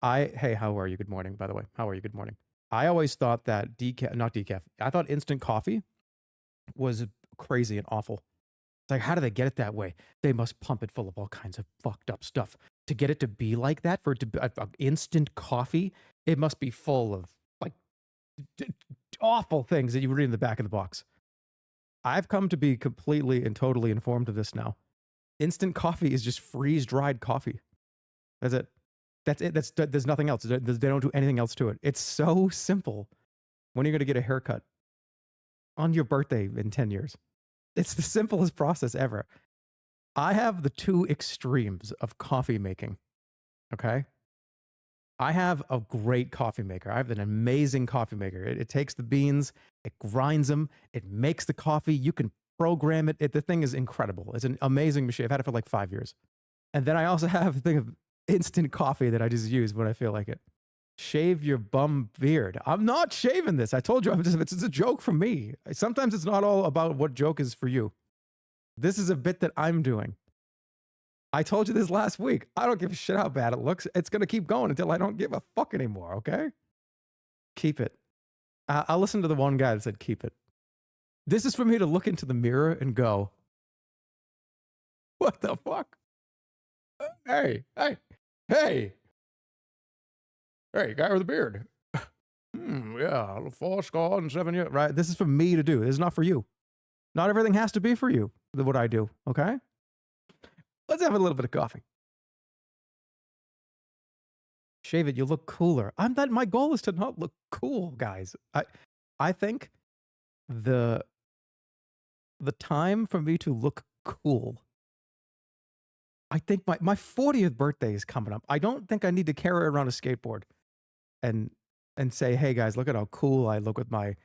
Hey, how are you? Good morning, by the way. How are you? Good morning. I always thought that not decaf, I thought instant coffee was crazy and awful. It's like, how do they get it that way? They must pump it full of all kinds of fucked up stuff to get it to be like that. For it to be instant coffee, it must be full of like awful things that you read in the back of the box. I've come to be completely and totally informed of this now. Instant coffee is just freeze dried coffee. That's it. That's it. There's nothing else. They don't do anything else to it. It's so simple. When are you going to get a haircut? On your birthday in 10 years. It's the simplest process ever. I have the two extremes of coffee making. Okay. I have a great coffee maker. I have an amazing coffee maker. It takes the beans, it grinds them, it makes the coffee. You can program it. The thing is incredible. It's an amazing machine. I've had it for like 5 years. And then I also have a thing of instant coffee that I just use when I feel like it. Shave your bum beard. I'm not shaving this. I told you, it's a joke from me. Sometimes it's not all about what joke is for you. This is a bit that I'm doing. I told you this last week. I don't give a shit how bad it looks. It's going to keep going until I don't give a fuck anymore, okay? Keep it. I'll listen to the one guy that said keep it. This is for me to look into the mirror and go, what the fuck? Hey, guy with a beard. Yeah, 4 score and 7 years. Right? This is for me to do. This is not for you. Not everything has to be for you, what I do, okay? Let's have a little bit of coffee. Shave it, you look cooler. My goal is to not look cool, guys. I think the time for me to look cool, I think my 40th birthday is coming up. I don't think I need to carry around a skateboard and say, hey guys, look at how cool I look with my,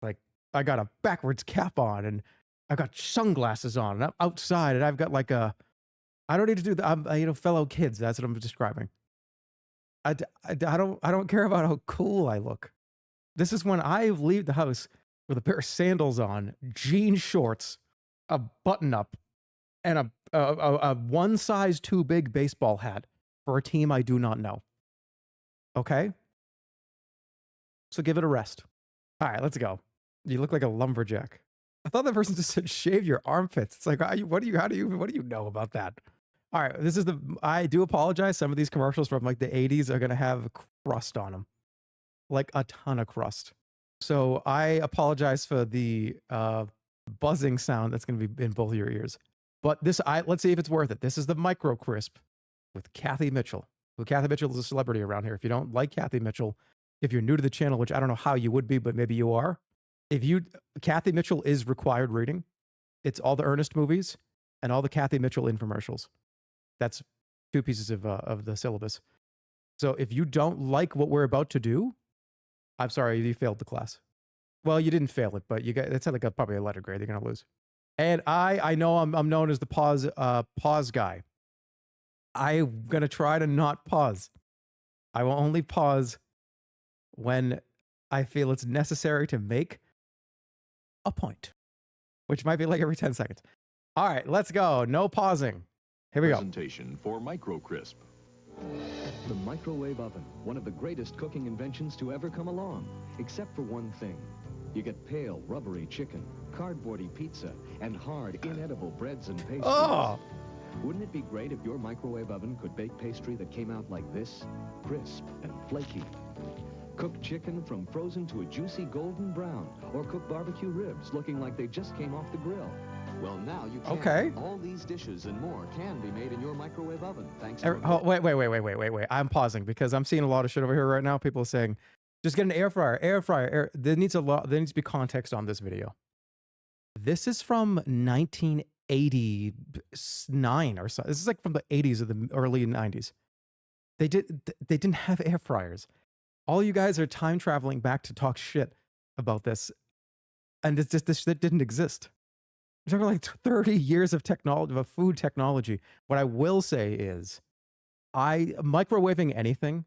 like, I got a backwards cap on and I got sunglasses on and I'm outside and I've got like I don't need to do that. I'm, fellow kids. That's what I'm describing. I don't care about how cool I look. This is when I leave the house with a pair of sandals on, jean shorts, a button up, and a one size too big baseball hat for a team I do not know. Okay? So give it a rest. All right, let's go. You look like a lumberjack. I thought that person just said shave your armpits. It's like, what do you know about that? All right, I do apologize. Some of these commercials from like the 80s are going to have crust on them. Like a ton of crust. So I apologize for the buzzing sound that's going to be in both of your ears. But let's see if it's worth it. This is the Micro Crisp with Kathy Mitchell. Well, Kathy Mitchell is a celebrity around here. If you don't like Kathy Mitchell, if you're new to the channel, which I don't know how you would be, but maybe you are. Kathy Mitchell is required reading. It's all the Ernest movies and all the Kathy Mitchell infomercials. That's 2 pieces of the syllabus. So if you don't like what we're about to do, I'm sorry, you failed the class. Well, you didn't fail it, but it's like probably a letter grade. You're gonna lose. And I know I'm known as the pause guy. I'm gonna try to not pause. I will only pause when I feel it's necessary to make a point, which might be like every 10 seconds. All right, let's go. No pausing. Here we go. Presentation for Micro Crisp. The microwave oven, one of the greatest cooking inventions to ever come along, except for one thing. You get pale, rubbery chicken, cardboardy pizza, and hard, inedible breads and pastries. Oh! Wouldn't it be great if your microwave oven could bake pastry that came out like this? Crisp and flaky. Cook chicken from frozen to a juicy golden brown, or cook barbecue ribs looking like they just came off the grill. Well, now you can. Okay. All these dishes and more can be made in your microwave oven, thanks to... Wait. I'm pausing because I'm seeing a lot of shit over here right now. People are saying, just get an air fryer. There needs to be context on this video. This is from 1989 or so. This is like from the 80s or the early 90s. They didn't have air fryers. All you guys are time traveling back to talk shit about this. And it's just, this shit didn't exist. We're talking like 30 years of technology, of food technology. What I will say is, microwaving anything,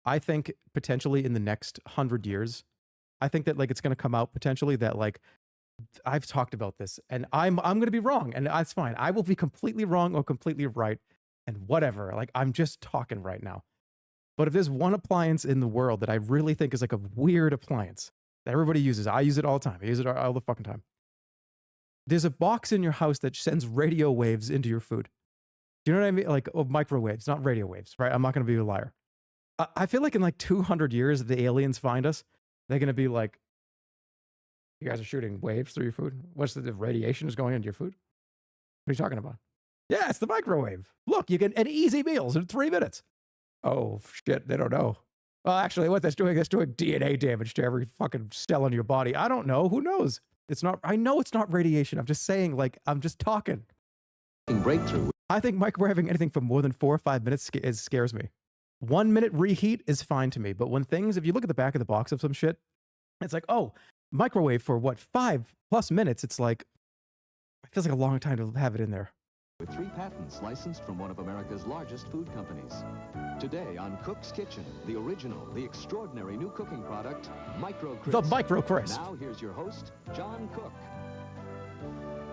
I think potentially in the next 100 years, I think that like it's going to come out potentially that like, I've talked about this and I'm going to be wrong and that's fine. I will be completely wrong or completely right and whatever. Like I'm just talking right now. But if there's one appliance in the world that I really think is like a weird appliance that everybody uses, I use it all the time. I use it all the fucking time. There's a box in your house that sends radio waves into your food. Do you know what I mean? Like microwaves, not radio waves, right? I'm not going to be a liar. I feel like in like 200 years, if the aliens find us, they're going to be like, you guys are shooting waves through your food? What's the radiation is going into your food? What are you talking about? Yeah, it's the microwave. Look, you can, and easy meals in 3 minutes. Oh, shit, they don't know. Well, actually, what that's doing DNA damage to every fucking cell in your body. I don't know. Who knows? It's not, I know it's not radiation. I'm just saying, like, I'm just talking. Breakthrough. I think microwaving anything for more than 4 or 5 minutes scares me. 1 minute reheat is fine to me, but when things, if you look at the back of the box of some shit, it's like, oh, microwave for what, 5+ minutes? It's like, it feels like a long time to have it in there. With 3 patents licensed from one of America's largest food companies. Today on Cook's Kitchen, the original, the extraordinary new cooking product, Micro Crisp. The Micro Crisp. Now here's your host, John Cook.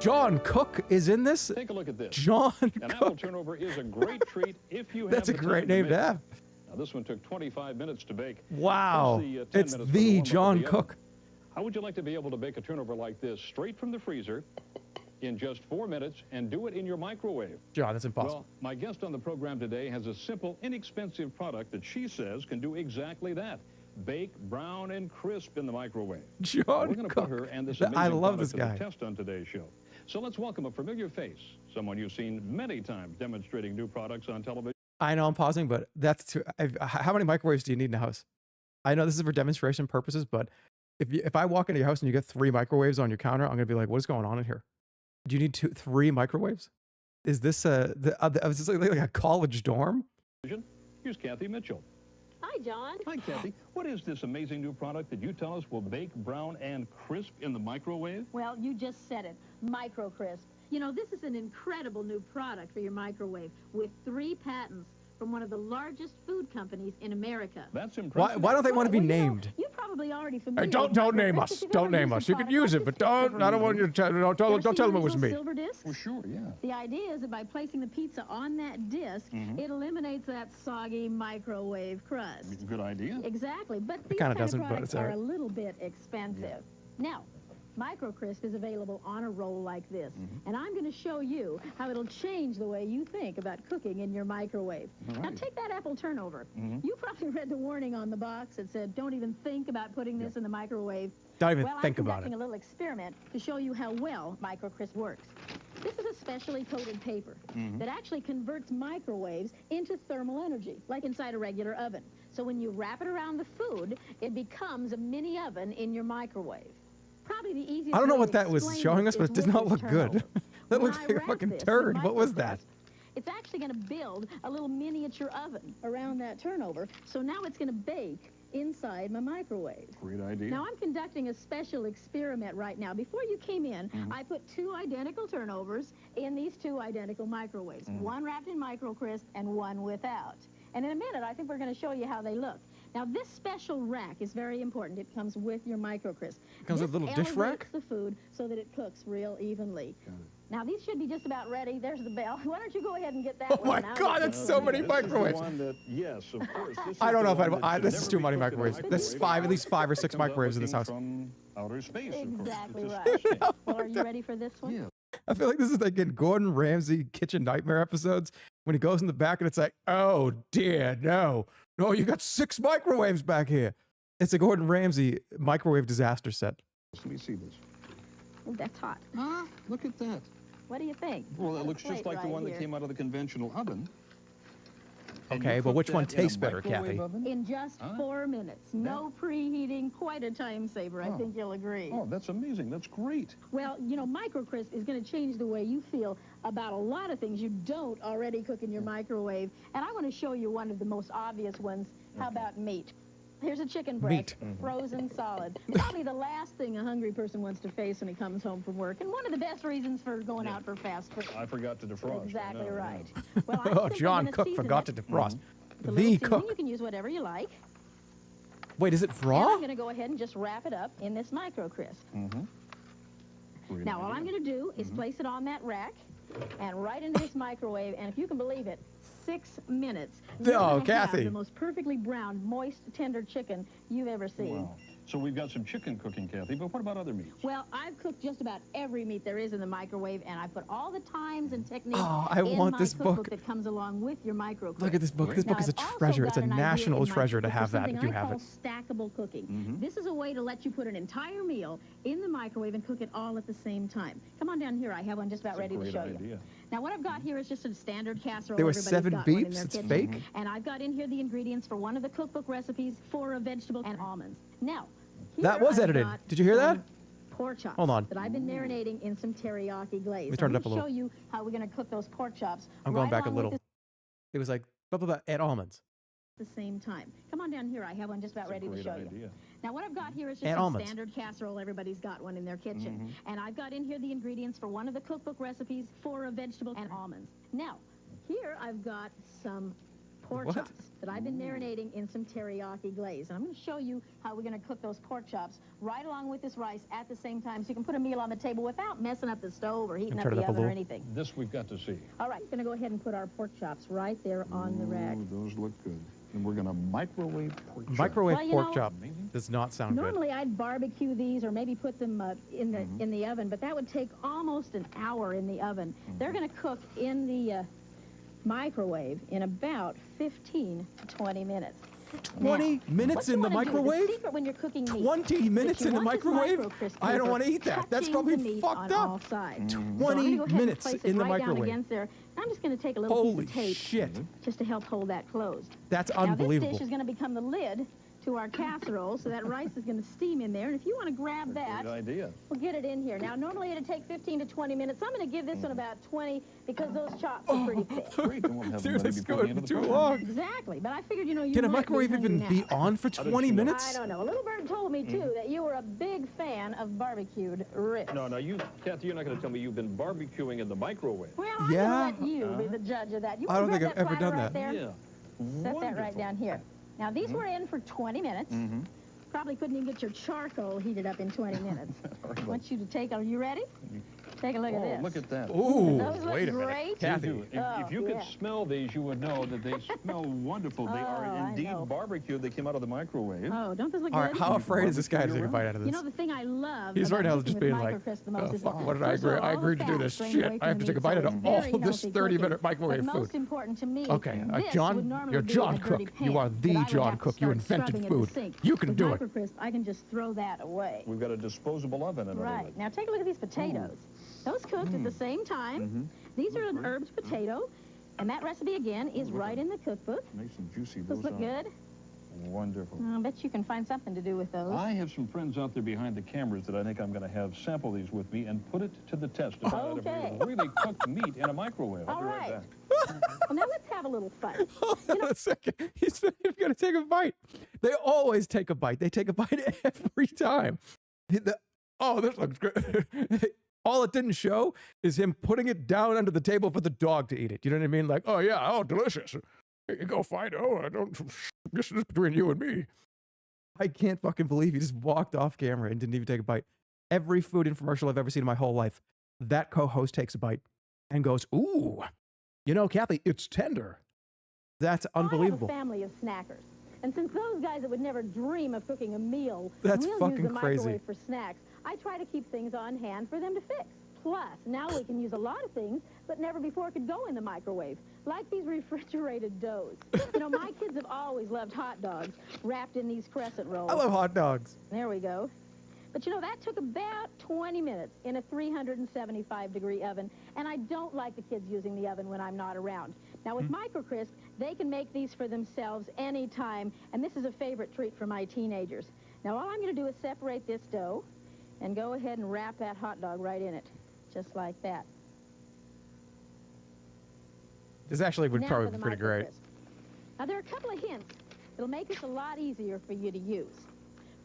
John Cook is in this? Take a look at this. John An Cook. apple turnover is a great treat if you have That's a the great time name to make it. have. Now, this one took 25 minutes to bake. Wow. Plus 10 It's minutes for the the warm-up of John the oven. Cook. How would you like to be able to bake a turnover like this straight from the freezer in just 4 minutes and do it in your microwave? John, that's impossible. Well, my guest on the program today has a simple, inexpensive product that she says can do exactly that. Bake, brown, and crisp in the microwave. John We're going to Cook. put her and this I amazing love product this to guy. the test on today's show. So let's welcome a familiar face, someone you've seen many times demonstrating new products on television. I know I'm pausing, but that's too, how many microwaves do you need in a house? I know this is for demonstration purposes, but if I walk into your house and you get 3 microwaves on your counter, I'm going to be like, what is going on in here? Do you need 3 microwaves? Is this is this like a college dorm? Here's Kathy Mitchell. Hi, John. Hi, Kathy. What is this amazing new product that you tell us will bake, brown, and crisp in the microwave? Well, you just said it, Micro Crisp. You know, this is an incredible new product for your microwave with 3 patents from one of the largest food companies in America. That's impressive. Why don't they want to be Well, you know, named? you're probably already familiar. Hey, don't with name Micro us. Crisp. If you've Don't ever name used a us. You can product use like it, but this, I don't want you to tell. Don't tell ever them seen it was those me. Silver discs? Well, sure, yeah. The idea is that by placing the pizza on that disc, it eliminates that soggy microwave crust. Good idea. Exactly, but these kinda kind of doesn't, but products it's all are right. a little bit expensive. Now, Micro Crisp is available on a roll like this, and I'm going to show you how it'll change the way you think about cooking in your microwave. Now, right. take that apple turnover. You probably read the warning on the box that said, don't even think about putting this in the microwave. Don't even Well, think I'm about conducting it. a little experiment to show you how well Micro Crisp works. This is a specially coated paper that actually converts microwaves into thermal energy, like inside a regular oven. So when you wrap it around the food, it becomes a mini oven in your microwave. Probably the easiest I don't know way what to that was explain showing this us, but is it does with not this look good. turnover. That When looks I like a wrap fucking this with turd. What was Micro that? Crisp, it's actually going to build a little miniature oven around that turnover. So now it's going to bake inside my microwave. Great idea. Now, I'm conducting a special experiment right now. Before you came in, I put 2 identical turnovers in these 2 identical microwaves. One wrapped in Micro Crisp and one without. And in a minute, I think we're going to show you how they look. Now, this special rack is very important. It comes with your Micro Crisp. It comes with a little dish rack? Elevates the food so that it cooks real evenly. Now, these should be just about ready. There's the bell. Why don't you go ahead and get that Oh my one out? God, that's so many This is the microwaves. one that, yes, of course. This I is don't the know if one that should this is never too be many cooked in a microwaves. There's microwave. at least 5 or 6 Comes out microwaves in this looking house. From outer space, of course. Exactly It's a right. space thing. Well, are you ready for this one? Yeah. I feel like this is like in Gordon Ramsay Kitchen Nightmare episodes when he goes in the back and it's like, oh dear, no, you got 6 microwaves back here. It's a Gordon Ramsay microwave disaster set. Let me see this. Oh, that's hot. Ah, look at that. What do you think? Well, Got it a looks just plate like the right one that here. came out of the conventional oven. And Okay, you but cook which one that in a tastes better, microwave Kathy? oven? In just Huh? 4 minutes. No preheating, quite a time saver. I Oh. think you'll agree. Oh, that's amazing. That's great. Well, you know, Micro Crisp is going to change the way you feel about a lot of things you don't already cook in your microwave. And I want to show you one of the most obvious ones. How about meat? Here's a chicken breast, frozen solid. Probably the last thing a hungry person wants to face when he comes home from work. And one of the best reasons for going out for fast food. I forgot to defrost. Exactly I know, right. yeah. Well, I'm Oh, simply John gonna Cook season forgot it. to defrost. It's a little The seasoning. cook. You can use whatever you like. Wait, is it And I'm raw? going to go ahead and just wrap it up in this Micro Crisp. Great Now, all idea. I'm going to do is place it on that rack and right into this microwave, and if you can believe it, 6 minutes. No, You're gonna Kathy. have the most perfectly browned, moist, tender chicken you've ever seen. Wow. So we've got some chicken cooking, Kathy, but what about other meats? Well, I've cooked just about every meat there is in the microwave, and I put all the times and techniques Oh, I in want my this cookbook book. that comes along with your micro. Look at this book. This Now, book is a I've also treasure. It's a got an idea national in my treasure to cookbook have for that if something you I have call it. stackable cooking. This is a way to let you put an entire meal in the microwave and cook it all at the same time. Come on down here. I have one just about ready to show you. Now, what I've got here is just a standard casserole. There were Everybody's 7 got one in beeps. their It's kitchen. fake. And I've got in here the ingredients for one of the cookbook recipes for a vegetable and almonds. Now, here That was I've edited. got Did you hear that? some pork chops. Hold on. That I've been marinating in some teriyaki glaze. Let me turn it up a I'm little. going to show you how we're going to cook those pork chops. I'm going right back a along little. with It was like, blah, blah, blah, and almonds. the same time. Come on down here. I have one just about ready to show you. Now, what I've got here is just And a almonds. standard casserole. Everybody's got one in their kitchen. And I've got in here the ingredients for one of the cookbook recipes for a vegetable and almonds. Now, here I've got some pork What? chops that I've been marinating in some teriyaki glaze. And I'm going to show you how we're going to cook those pork chops right along with this rice at the same time, so you can put a meal on the table without messing up the stove or heating up turn it the up a oven or little. anything. This we've got to see. All right, going to go ahead and put our pork chops right there on the rack. Ooh, those look good. And we're going to microwave pork chops. Microwave Well, you pork know- chop does not sound good. Normally, I'd barbecue these or maybe put them in the oven, but that would take almost an hour in the oven. They're going to cook in the microwave in about 15 to 20 minutes. 20 minutes what you in the wanna do, microwave? The secret when you're cooking meat, 20 minutes is you in the want this microwave? micro-crisp I don't paper want to eat that. That's touching probably the meat fucked on up. all sides. So I'm 20 gonna go ahead and minutes place it in the right down microwave. against there. I'm just going to take a little Holy piece of tape shit. just to help hold that closed. That's Now, unbelievable. this dish is going to become the lid to our casserole, so that rice is going to steam in there. And if you want to grab that, Good idea. we'll get it in here. Now, normally it'd take 15 to 20 minutes. I'm going to give this one about 20 because those chops are pretty thick. Great, then we'll have them Dude, ready that's before the going end of the too program. long. Exactly, but I figured, you know, you Can a might be microwave hungry even be now. on for did 20 you know? minutes? I don't know. A little bird told me, too, that you were a big fan of barbecued ribs. No, Kathy, you're not going to tell me you've been barbecuing in the microwave. Well, I'm Yeah. going to let you be the judge of that. You I wanna don't think grab I've ever platter done right that. There? Set that right down here. Now, these were in for 20 minutes. Probably couldn't even get your charcoal heated up in 20 minutes. I want you to take, are you ready? Take a look at this. Oh, look at that. Ooh, Those look wait a minute. great. Kathy. You do. If you Oh, could yeah. smell these, you would know that they smell wonderful. They Oh, are I indeed know. barbecued. They came out of the microwave. Oh, don't those look All right, good? how afraid is this guy to take a bite out of You this? know, the thing I love He's about right now cooking just with being like, microcrisp the oh, most is fuck, that, what did I first of agree? all, I all agreed the to do fat this drains shit. away I have from to the take a bite meat, out so of it's all very of this healthy 30-minute cooking. microwave But food. most important to me, Okay, this John, would normally you're be John in a dirty Cook. pan You are that the I would John have to Cook. You start invented scrubbing in the food. sink. You can With do it. microcrisp, I can just throw that away. We've got a disposable oven in other Right. words. Now take a look at these potatoes. Those cooked at the same time. These are an herbed potato. And that recipe, again, is right in the cookbook. Nice and juicy. Those look good. Wonderful. I bet you can find something to do with those. I have some friends out there behind the cameras that I think I'm going to have sample these with me and put it to the test to find out if Okay. we really cooked meat in a microwave. I'll All be right right. back. Well, now let's have a little fun. Hold on a second. He's not even going to take a bite. They always take a bite. They take a bite every time. Oh, this looks good. All it didn't show is him putting it down under the table for the dog to eat it. You know what I mean? Like, oh, yeah, oh, delicious. Here you go, find it. Oh, I don't, this is between you and me. I can't fucking believe he just walked off camera and didn't even take a bite. Every food infomercial I've ever seen in my whole life, that co-host takes a bite and goes, ooh, you know, Kathy, it's tender. That's unbelievable. I have a family of snackers. And since those guys that would never dream of cooking a meal That's will fucking use the microwave crazy. for snacks, I try to keep things on hand for them to fix. Plus, now we can use a lot of things that never before could go in the microwave, like these refrigerated doughs. You know, my kids have always loved hot dogs wrapped in these crescent rolls. I love hot dogs. There we go. But you know, that took about 20 minutes in a 375-degree oven, and I don't like the kids using the oven when I'm not around. Now, with microcrisp, they can make these for themselves anytime, and this is a favorite treat for my teenagers. Now, all I'm going to do is separate this dough and go ahead and wrap that hot dog right in it, just like that. This actually would Now probably for be the pretty great. microcrisp. Now, there are a couple of hints that'll make this a lot easier for you to use.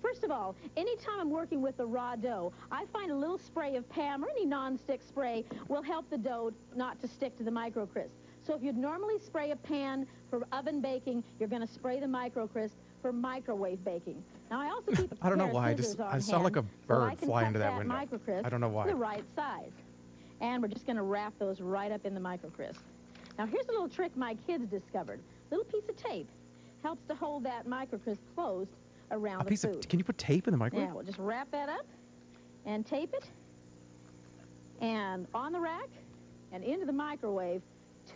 First of all, anytime I'm working with the raw dough, I find a little spray of Pam or any non-stick spray will help the dough not to stick to the microcrisp. So if you'd normally spray a pan for oven baking, you're going to spray the microcrisp for microwave baking. Now, I also keep a I don't know pair of why, scissors on I saw like a hand so I bird can fly cut into that window. microcrisp I don't know why. the right size. And we're just going to wrap those right up in the microcrisp. Now, here's a little trick my kids discovered. Little piece of tape helps to hold that microcrisp closed around the food. Can you put tape in the microwave? Yeah, we'll just wrap that up and tape it. And on the rack and into the microwave,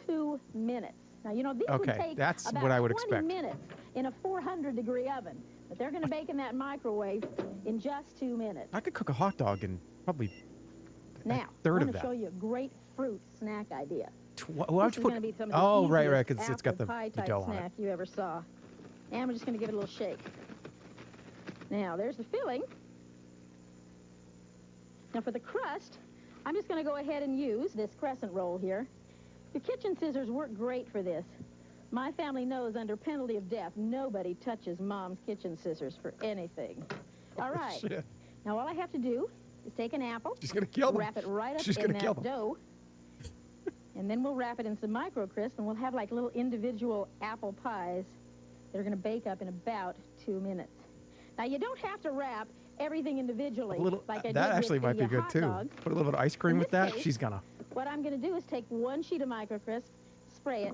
2 minutes. Now, you know, these would take that's about what I would 20 expect. minutes in a 400-degree oven. But they're going to bake in that microwave in just 2 minutes. I could cook a hot dog in probably Now, a third I'm of going to show that. you a great fruit snack idea. Why'd you put? Gonna be some of the Oh, right, easiest because it's got apple the pie type dough on it. snack you ever saw. And we're just going to give it a little shake. Now, there's the filling. Now, for the crust, I'm just going to go ahead and use this crescent roll here. Your kitchen scissors work great for this. My family knows under penalty of death, nobody touches Mom's kitchen scissors for anything. All right. Shit. Now, all I have to do is take an apple, She's gonna kill them. wrap it right up She's in gonna kill that them. dough, and then we'll wrap it in some micro crisp, and we'll have like little individual apple pies that are going to bake up in about 2 minutes. Now, you don't have to wrap everything individually. A little, like I that did actually with might the, be good hot too. dog. Put a little bit of ice cream In with this that. case, She's gonna. What I'm going to do is take one sheet of micro crisp, spray it,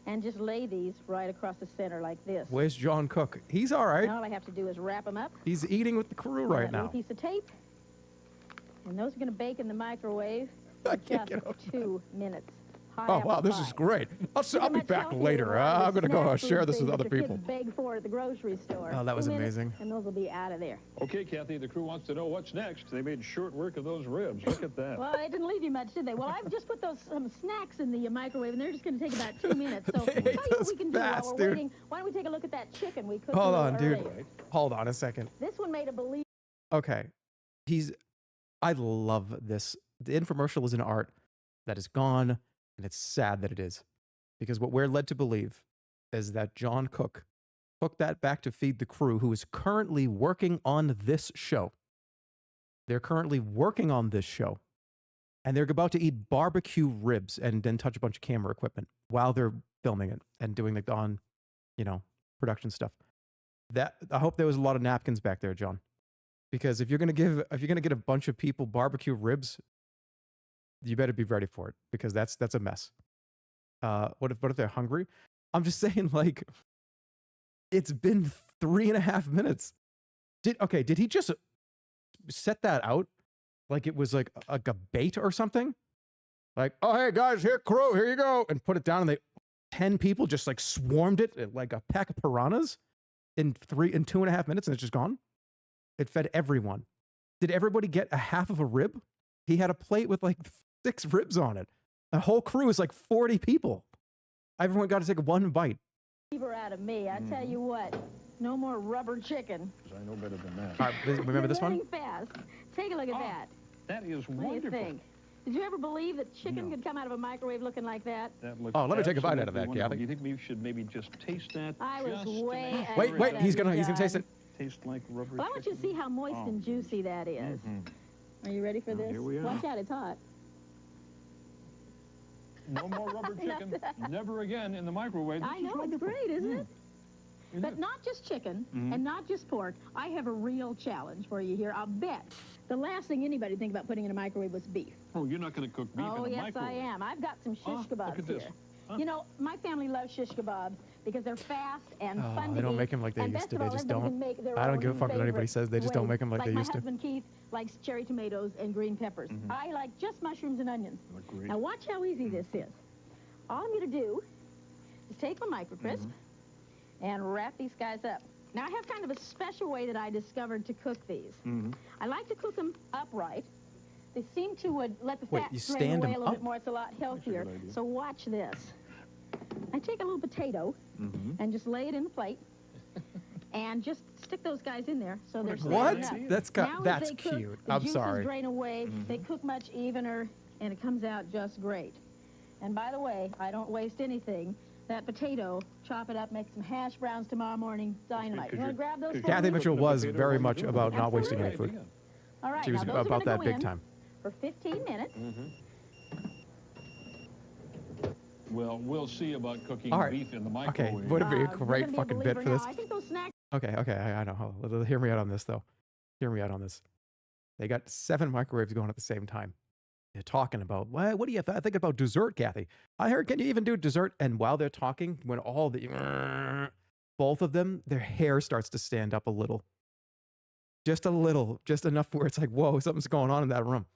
and just lay these right across the center like this. Where's John Cook? He's all right. And all I have to do is wrap them up. He's eating with the crew on right that little now. piece of tape. And those are going to bake in the microwave I for can't just get over 2 minutes. Hot Oh apple wow, this pie. is great. I'll be Much back healthier later. than a lot of I'm the gonna go snack share food this with things other that your people. kids beg for at the grocery store. Oh, that was 2 minutes, amazing. And those will be out of there. Okay, Kathy, the crew wants to know what's next. They made short work of those ribs. Look at that. Well, they didn't leave you much, did they? Well, I've just put those some snacks in the microwave, and they're just going to take about 2 minutes. So, They tell ate you what those we can do fast, while we're dude. waiting. Why don't we take a look at that chicken we cooked Hold a on, little dude. earlier? Hold on a second. This one made a believe. Okay, I love this. The infomercial is an art that is gone, and it's sad that it is, because what we're led to believe is that John Cook took that back to feed the crew, who is currently working on this show. They're currently working on this show, and they're about to eat barbecue ribs and then touch a bunch of camera equipment while they're filming it and doing the on, production stuff. That I hope there was a lot of napkins back there, John, because if you're gonna get a bunch of people barbecue ribs, you better be ready for it, because that's a mess. What if they're hungry? I'm just saying, like, it's been 3.5 minutes. Did he just set that out like it was like a bait or something? Like, oh hey guys, here crew, here you go, and put it down, and 10 people just like swarmed it like a pack of piranhas in 2.5 minutes, and it's just gone. It fed everyone. Did everybody get a half of a rib? He had a plate with like 6 ribs on it. The whole crew is like 40 people. Everyone got to take one bite. Her out of me. I tell you what, no more rubber chicken. I know better than that. All right, remember this one? You're learning fast. Take a look at that. That is What do you wonderful. think? Did you ever believe that chicken could come out of a microwave looking like that? That looks Oh, let me take a bite out of absolutely that, wonderful. Kathy. Do you think we should maybe just taste that? I was just to way make ahead sure Wait, it he's doesn't gonna taste it. taste like rubber Well, I want you to chicken? see how moist Oh. and juicy that is. Are you ready for this? here we are. Watch out, it's hot. No more rubber chicken. Never again in the microwave. This I is know, it's wonderful. great, isn't it? It But is. not just chicken and not just pork. I have a real challenge for you here. I'll bet the last thing anybody think about putting in a microwave was beef. Oh, you're not going to cook beef Oh, in a yes, microwave. I am. I've got some shish Look kebabs at this. here. Huh. You know, my family loves shish kebabs because they're fast and Oh, fun to they don't eat. make 'em like they And used best to. of They all, just everybody don't. can make their I don't own give a fuck what anybody favorite says. They just don't ways. make 'em like they used to. My husband Keith likes cherry tomatoes and green peppers. I like just mushrooms and onions. Look great. Now watch how easy this is. All I'm going to do is take my micro crisp and wrap these guys up. Now I have kind of a special way that I discovered to cook these. I like to cook them upright. They seem to let the Wait, fat you drain stand away them a little up? bit more. It's a lot healthier. good idea. So watch this. I take a little potato and just lay it in the plate and just stick those guys in there so they're What? standing up. That's Now as that's they cook, cute. the I'm juices sorry. drain away. They cook much evener, and it comes out just great. And by the way, I don't waste anything. That potato, chop it up, make some hash browns tomorrow morning. Dynamite. You want to grab those? for Kathy me? Mitchell was Potato very while much you're about doing it. not wasting any Absolutely. food. All right, She was now those are about gonna that go big in time. for 15 minutes. Well, we'll see about cooking All right. beef in the Okay, microwave. would it be a You're great gonna be a fucking bit believer for now. this? I think those snacks Okay, I know. Hold on. Hear me out on this, though. Hear me out on this. They got 7 microwaves going at the same time. They're talking about, what do you think about dessert, Kathy? I heard, can you even do dessert? And while they're talking, when all the, both of them, their hair starts to stand up a little. Just a little, just enough where it's like, whoa, something's going on in that room.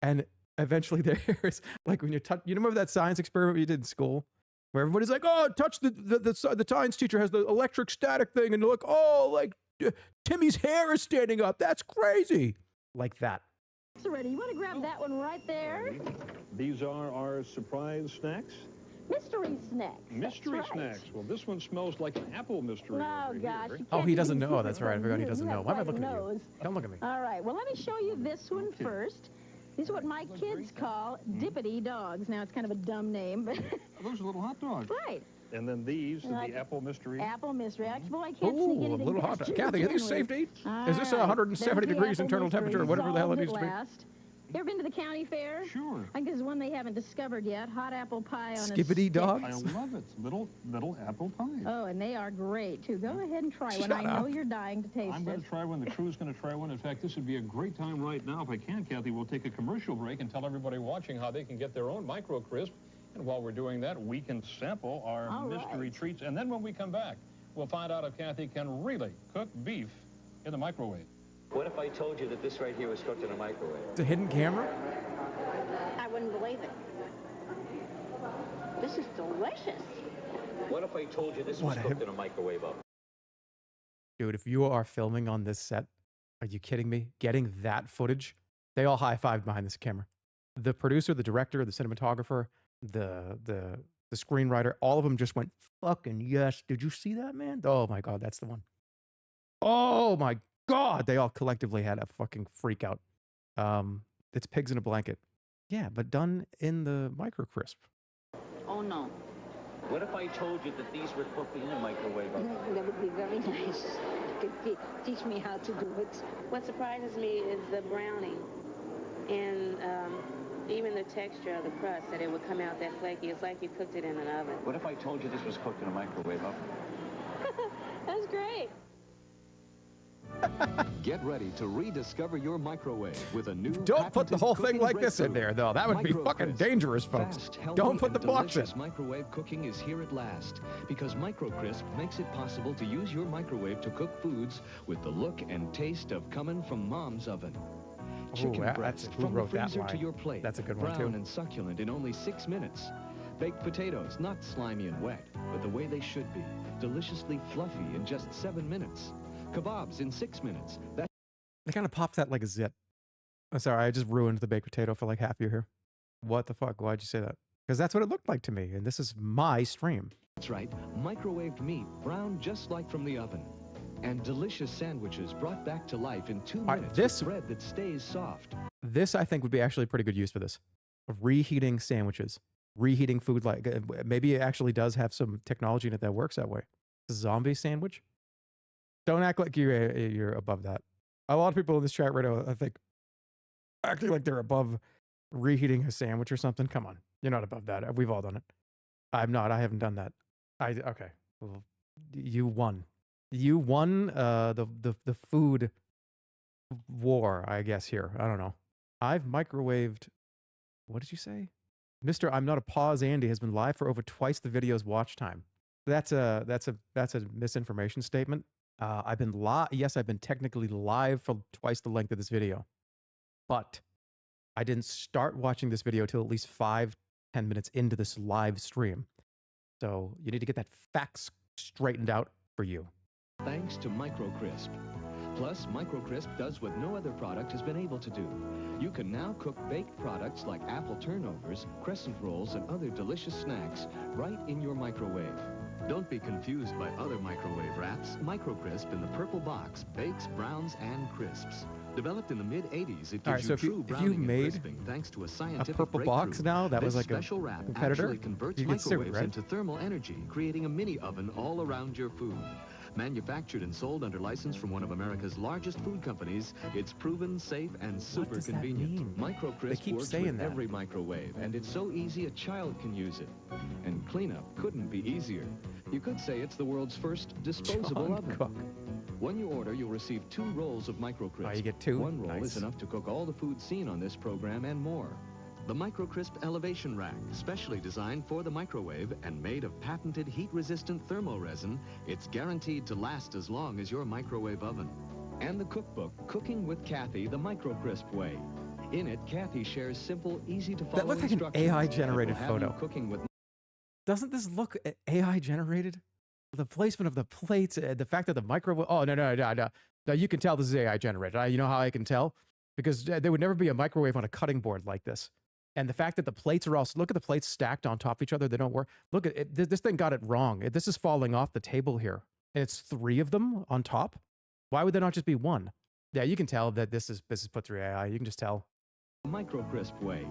And eventually their hair is like when you touch, you remember that science experiment you did in school? Where everybody's like, oh, touch the science teacher has the electric static thing. And look, oh, like Timmy's hair is standing up. That's crazy. Like that. It's ready. You want to grab that one right there? These are our surprise snacks. Mystery snacks. Mystery That's right. snacks. Well, this one smells like an apple mystery. Oh, over gosh. here. Oh, he doesn't know. know. That's right. I forgot he doesn't know. Why am I looking at you? Don't look at me. All right. Well, let me show you this one first. These are what my kids call dippity dogs. Now, it's kind of a dumb name, but... Those are little hot dogs. Right. And then these are Like the apple mystery. Apple mystery. Well, I can't Ooh, sneak a anything little hot past dog. you Kathy, to are these begin safe with. to eat? Is this 170 degrees internal temperature or whatever the hell it needs to be? You ever been to the county fair? Sure. I think there's one they haven't discovered yet. Hot apple pie on a Skibbity stick. dogs? I love it. Little apple pie. Oh, and they are great, too. Go ahead and try one. Shut I know up. you're dying to taste I'm it. going to try one. The crew's going to try one. In fact, this would be a great time right now. If I can, Kathy, we'll take a commercial break and tell everybody watching how they can get their own micro crisp. And while we're doing that, we can sample our All mystery right. treats. And then when we come back, we'll find out if Kathy can really cook beef in the microwave. What if I told you that this right here was cooked in a microwave? It's a hidden camera? I wouldn't believe it. This is delicious. What if I told you this was cooked in a microwave oven? Dude, if you are filming on this set, are you kidding me? Getting that footage, they all high-fived behind this camera. The producer, the director, the cinematographer, the screenwriter, all of them just went, fucking yes. Did you see that, man? Oh my God, that's the one. Oh my God, they all collectively had a fucking freak out. It's pigs in a blanket. Yeah, but done in the micro crisp. Oh, no. What if I told you that these were cooked in a microwave oven? That would be very nice. You could teach me how to do it. What surprises me is the browning and even the texture of the crust, that it would come out that flaky. It's like you cooked it in an oven. What if I told you this was cooked in a microwave oven? That's great. Get ready to rediscover your microwave with a new Don't put the patented whole thing cooking like this in breakthrough. there, though. That would be fucking Micro-Crisp. dangerous, folks. Fast, healthy, Don't put the and blocks in. delicious microwave cooking is here at last, because Micro-Crisp makes it possible to use your microwave to cook foods with the look and taste of coming from Mom's oven. Chicken breast who from the wrote that freezer to line? your plate. That's a good one, Brown too. and succulent in only 6 minutes. Baked potatoes, not slimy and wet, but the way they should be. Deliciously fluffy in just 7 minutes. Kebabs in 6 minutes. They kind of popped that like a zit. I'm sorry, I just ruined the baked potato for like half your here. What the fuck? Why'd you say that? Because that's what it looked like to me, and this is my stream. That's right, microwaved meat, browned just like from the oven. And delicious sandwiches brought back to life in 2 right, minutes this- with bread that stays soft. This, I think, would be actually pretty good use for this. Reheating sandwiches. Reheating food, like, maybe it actually does have some technology in it that works that way. Zombie sandwich? Don't act like you're above that. A lot of people in this chat right now, I think, acting like they're above reheating a sandwich or something. Come on. You're not above that. We've all done it. I'm not. I haven't done that. Okay. Well, you won. You won the food war, I guess, here. I don't know. I've microwaved, what did you say? Mr. I'm Not a Pause Andy has been live for over twice the video's watch time. That's a misinformation statement. I've been yes, I've been technically live for twice the length of this video, but I didn't start watching this video till at least 5-10 minutes into this live stream. So you need to get that facts straightened out for you. Thanks to Micro-Crisp. Plus, Micro-Crisp does what no other product has been able to do. You can now cook baked products like apple turnovers, crescent rolls, and other delicious snacks right in your microwave. Don't be confused by other microwave wraps. Micro-Crisp in the purple box bakes, browns, and crisps. Developed in the mid-'80s, it gives All right, so you true if you browning and made crisping thanks to a scientific purple box breakthrough. now, that was This like a special wrap competitor, actually converts you get sued, microwaves right? into thermal energy, creating a mini oven all around your food. Manufactured and sold under license from one of America's largest food companies, it's proven, safe, and super does that convenient. mean? They Micro-Crisp keep works saying with that. every microwave, and it's so easy a child can use it. And cleanup couldn't be easier. You could say it's the world's first disposable John oven. Cook. When you order, you'll receive 2 rolls of microcrisp. Oh, you get 2? One roll Nice. is enough to cook all the food seen on this program and more. The microcrisp elevation rack, specially designed for the microwave and made of patented heat-resistant thermoresin, it's guaranteed to last as long as your microwave oven. And the cookbook, Cooking with Kathy, the Microcrisp Way. In it, Kathy shares simple, easy-to-follow That looks like an instructions AI-generated that will have you photo. cooking with Doesn't this look AI generated? The placement of the plates, the fact that the microwave. Oh, no. No, you can tell this is AI generated. You know how I can tell? Because there would never be a microwave on a cutting board like this. And the fact that the plates are all, look at the plates stacked on top of each other. They don't work. Look at it. This thing got it wrong. This is falling off the table here. And it's 3 of them on top. Why would there not just be 1? Yeah, you can tell that this is put through AI. You can just tell. Microcrisp Way.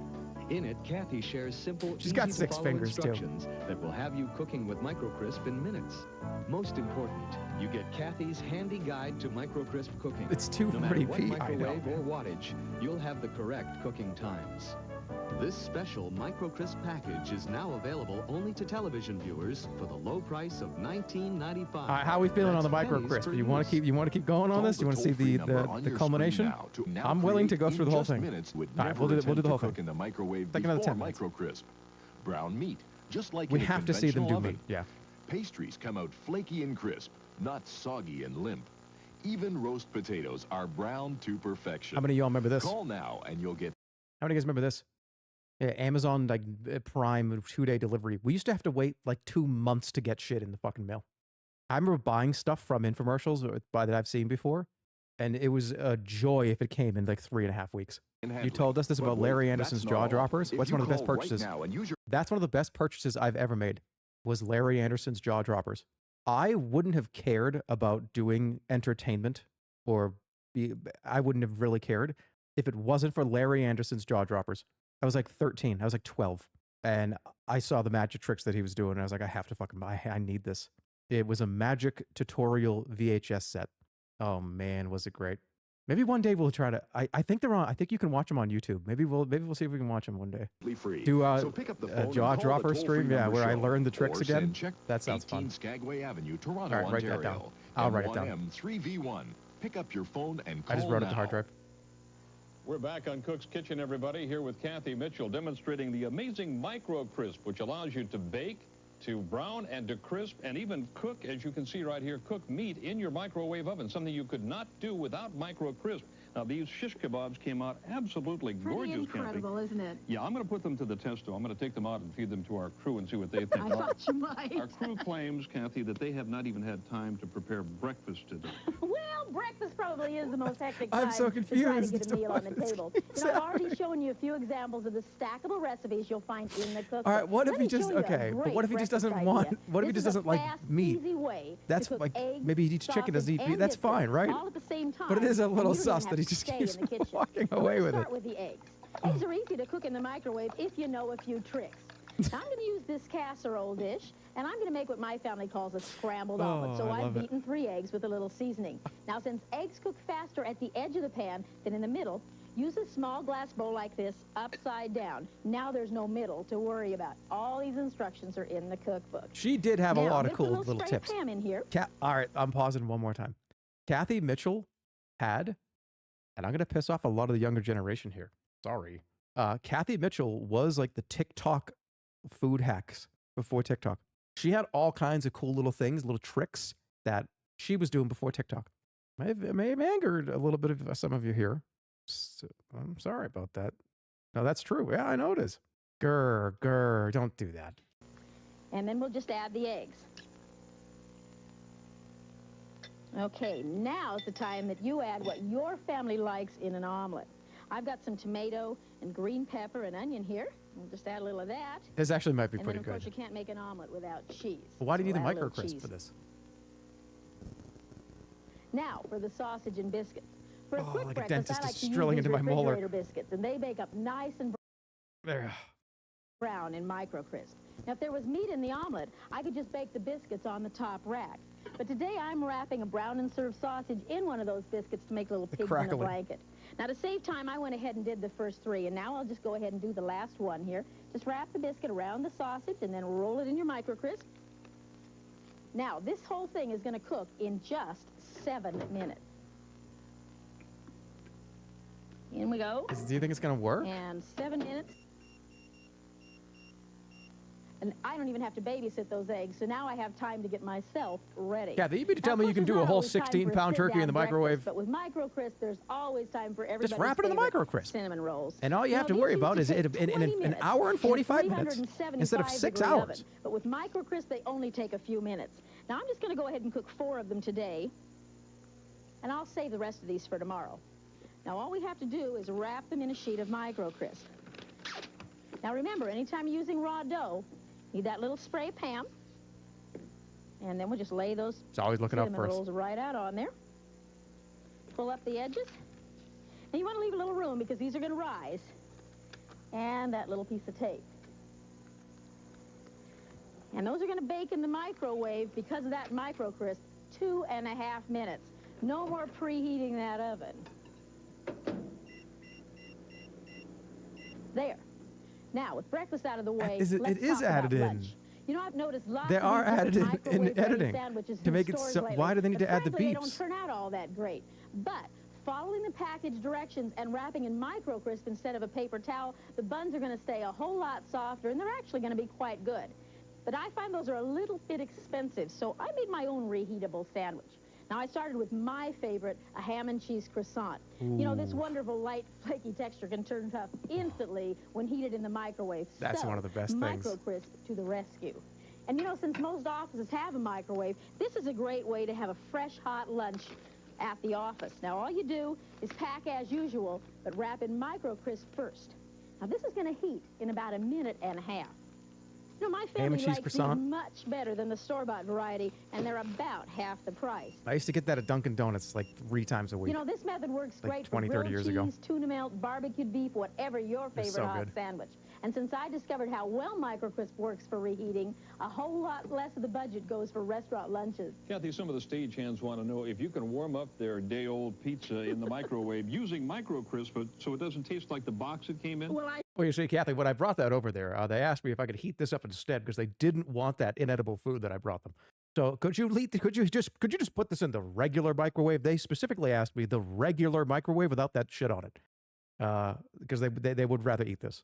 In it, Kathy shares simple, She's got 6 easy-to-follow fingers, too. instructions that will have you cooking with microcrisp in minutes. Most important, you get Kathy's handy guide to microcrisp cooking. It's No matter 240p. what I know. microwave or wattage, you'll have the correct cooking times. This special microcrisp package is now available only to television viewers for the low price of $19.95. How are we feeling on the That's pennies microcrisp? per You want to use. keep going on this? You want to see the culmination? I'm willing to go through the whole thing. All right, we'll do the whole thing. In the microwave Take another before 10 minutes. microcrisp. Brown meat, just like We in a have to see them do conventional meat. oven. Yeah. Pastries come out flaky and crisp, not soggy and limp. Even roast potatoes are brown to perfection. How many of y'all remember this? Call now and you'll get How many of you guys remember this? Yeah, Amazon Prime 2-day delivery. We used to have to wait like 2 months to get shit in the fucking mail. I remember buying stuff from infomercials that I've seen before, and it was a joy if it came in like 3.5 weeks. You told us this about Larry Anderson's jaw droppers. What's one of the best purchases? That's one of the best purchases I've ever made, was Larry Anderson's jaw droppers. I wouldn't have cared about doing entertainment, I wouldn't have really cared if it wasn't for Larry Anderson's jaw droppers. I was like 13. I was like 12. And I saw the magic tricks that he was doing. And I was like, I have to fucking buy. I need this. It was a magic tutorial VHS set. Oh man, was it great. Maybe one day we'll try to, I think they're on, I think you can watch them on YouTube. Maybe we'll see if we can watch them one day. free. Do So pick up the phone a and jaw call the dropper toll-free stream, yeah, number where I shown, learned the tricks or again. send check That sounds 18 fun. Skagway Avenue, Toronto, All right, write that Ontario. down. I'll write it down. M1M3V1. Pick up your phone and call I just wrote it to now. hard drive. We're back on Cook's Kitchen, everybody, here with Kathy Mitchell, demonstrating the amazing micro crisp, which allows you to bake, to brown, and to crisp, and even cook, as you can see right here, cook meat in your microwave oven, something you could not do without micro crisp. Now, these shish kebabs came out absolutely Pretty gorgeous, incredible, isn't it? Yeah, I'm going to put them to the test, though. I'm going to take them out and feed them to our crew and see what they think. I thought you might. Our crew claims, Kathy, that they have not even had time to prepare breakfast today. Well, breakfast probably is the most hectic I'm time so to try to confused get as a to meal what on the is table. You know, I've already shown you a few examples of the stackable recipes you'll find in the cookbook. All right, what if Let he me just, show you a okay, but great what if he just breakfast doesn't idea. want, what if he This just is a doesn't like fast, meat? Easy way That's to cook like, eggs, maybe he eats chicken, doesn't eat sausage, beef. That's and fine, biscuits right? all at the same time. But it is a and little you don't sus have that he to just stay keeps in the kitchen. walking So away let's with it. start with the eggs. Eggs are easy to cook in the microwave if you know a few tricks. Now, I'm going to use this casserole dish, and I'm going to make what my family calls a scrambled omelet. So I I've love it. beaten 3 eggs with a little seasoning. Now, since eggs cook faster at the edge of the pan than in the middle, use a small glass bowl like this upside down. Now there's no middle to worry about. All these instructions are in the cookbook. She did have a Now, lot I'm of gonna cool put a little spray of tips. ham in here. All right, I'm pausing one more time. Kathy Mitchell had, and I'm going to piss off a lot of the younger generation here. Sorry. Kathy Mitchell was like the TikTok food hacks before TikTok. She had all kinds of cool little things, little tricks that she was doing before TikTok. May have angered a little bit of some of you here. So, I'm sorry about that. No, that's true. Yeah, I know it is. Grr, don't do that. And then we'll just add the eggs. Okay, now's the time that you add what your family likes in an omelet. I've got some tomato and green pepper and onion here. We'll just add a little of that. This actually might be And pretty then, of course, good. you can't make an omelet without cheese. Why do you So need the add a little microcrisp cheese. for this? Now for the sausage and biscuits. For a Oh, quick like a breakfast, dentist I like just to use drilling these into my molar. refrigerator biscuits, and they bake up nice and There. brown in microcrisp. Now, if there was meat in the omelet, I could just bake the biscuits on the top rack. But today, I'm wrapping a brown and served sausage in one of those biscuits to make little pigs in crackling. the blanket. Now, to save time, I went ahead and did the first 3, and now I'll just go ahead and do the last one here. Just wrap the biscuit around the sausage and then roll it in your microcrisp. Now, this whole thing is going to cook in just 7 minutes. In we go. Do you think it's going to work? And 7 minutes. And I don't even have to babysit those eggs, so now I have time to get myself ready. Yeah, you mean to tell me you can do a whole 16-pound turkey in the microwave? But with Micro Crisp, there's always time for everybody's Just wrap it in the Micro Crisp. cinnamon rolls. And all you have to worry about is in an hour and 45 minutes instead of 6 hours. But with Micro Crisp, they only take a few minutes. Now, I'm just going to go ahead and cook 4 of them today, and I'll save the rest of these for tomorrow. Now, all we have to do is wrap them in a sheet of Micro Crisp. Now, remember, anytime you're using raw dough, need that little spray pan, and then we'll just lay those cinnamon rolls right out on there. Pull up the edges. And you want to leave a little room because these are going to rise. And that little piece of tape. And those are going to bake in the microwave because of that Micro Crisp 2.5 minutes. No more preheating that oven. There. Now, with breakfast out of the way, let's talk about lunch. You know, I've noticed lots they of are added in editing sandwiches to make it so. Why do they need to add the beeps? They don't turn out all that great. But following the package directions and wrapping in Micro Crisp instead of a paper towel, the buns are going to stay a whole lot softer, and they're actually going to be quite good. But I find those are a little bit expensive, so I made my own reheatable sandwich. Now, I started with my favorite, a ham and cheese croissant. Ooh. You know, this wonderful light, flaky texture can turn tough instantly when heated in the microwave. That's one of the best things. Micro Crisp to the rescue. And, you know, since most offices have a microwave, this is a great way to have a fresh, hot lunch at the office. Now, all you do is pack as usual, but wrap in Micro Crisp first. Now, this is going to heat in about 1.5 minutes. You know, my family likes these much better than the store-bought variety, and they're about half the price. I used to get that at Dunkin' Donuts like 3 times a week. You know, this method works like great 20, for 30 grilled years cheese, ago. tuna melt, barbecued beef, whatever your favorite hot sandwich. And since I discovered how well Micro Crisp works for reheating, a whole lot less of the budget goes for restaurant lunches. Kathy, some of the stagehands want to know if you can warm up their day-old pizza in the microwave using Micro Crisp so it doesn't taste like the box it came in. Well, you see, Kathy, when I brought that over there, they asked me if I could heat this up instead because they didn't want that inedible food that I brought them. So could you just put this in the regular microwave? They specifically asked me the regular microwave without that shit on it, because they would rather eat this.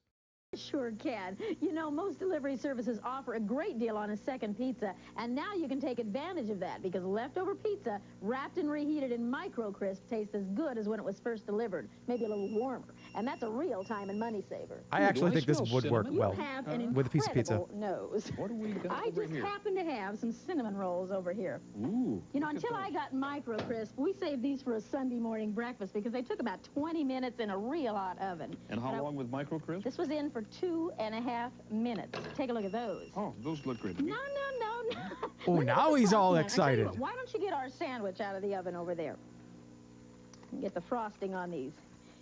Sure can. You know, most delivery services offer a great deal on a second pizza, and now you can take advantage of that because leftover pizza wrapped and reheated in Micro Crisp tastes as good as when it was first delivered, maybe a little warmer, and that's a real time and money saver. I actually think this would work well with a piece of pizza. Nose. What do we got I just happen to have some cinnamon rolls over here. Ooh. You know, until I got Micro Crisp, we saved these for a Sunday morning breakfast because they took about 20 minutes in a real hot oven. And how long with Micro Crisp? This was in for 2.5 minutes. Take a look at those. Oh, those look great. No. Oh, now he's all excited. What, why don't you get our sandwich out of the oven over there? And get the frosting on these.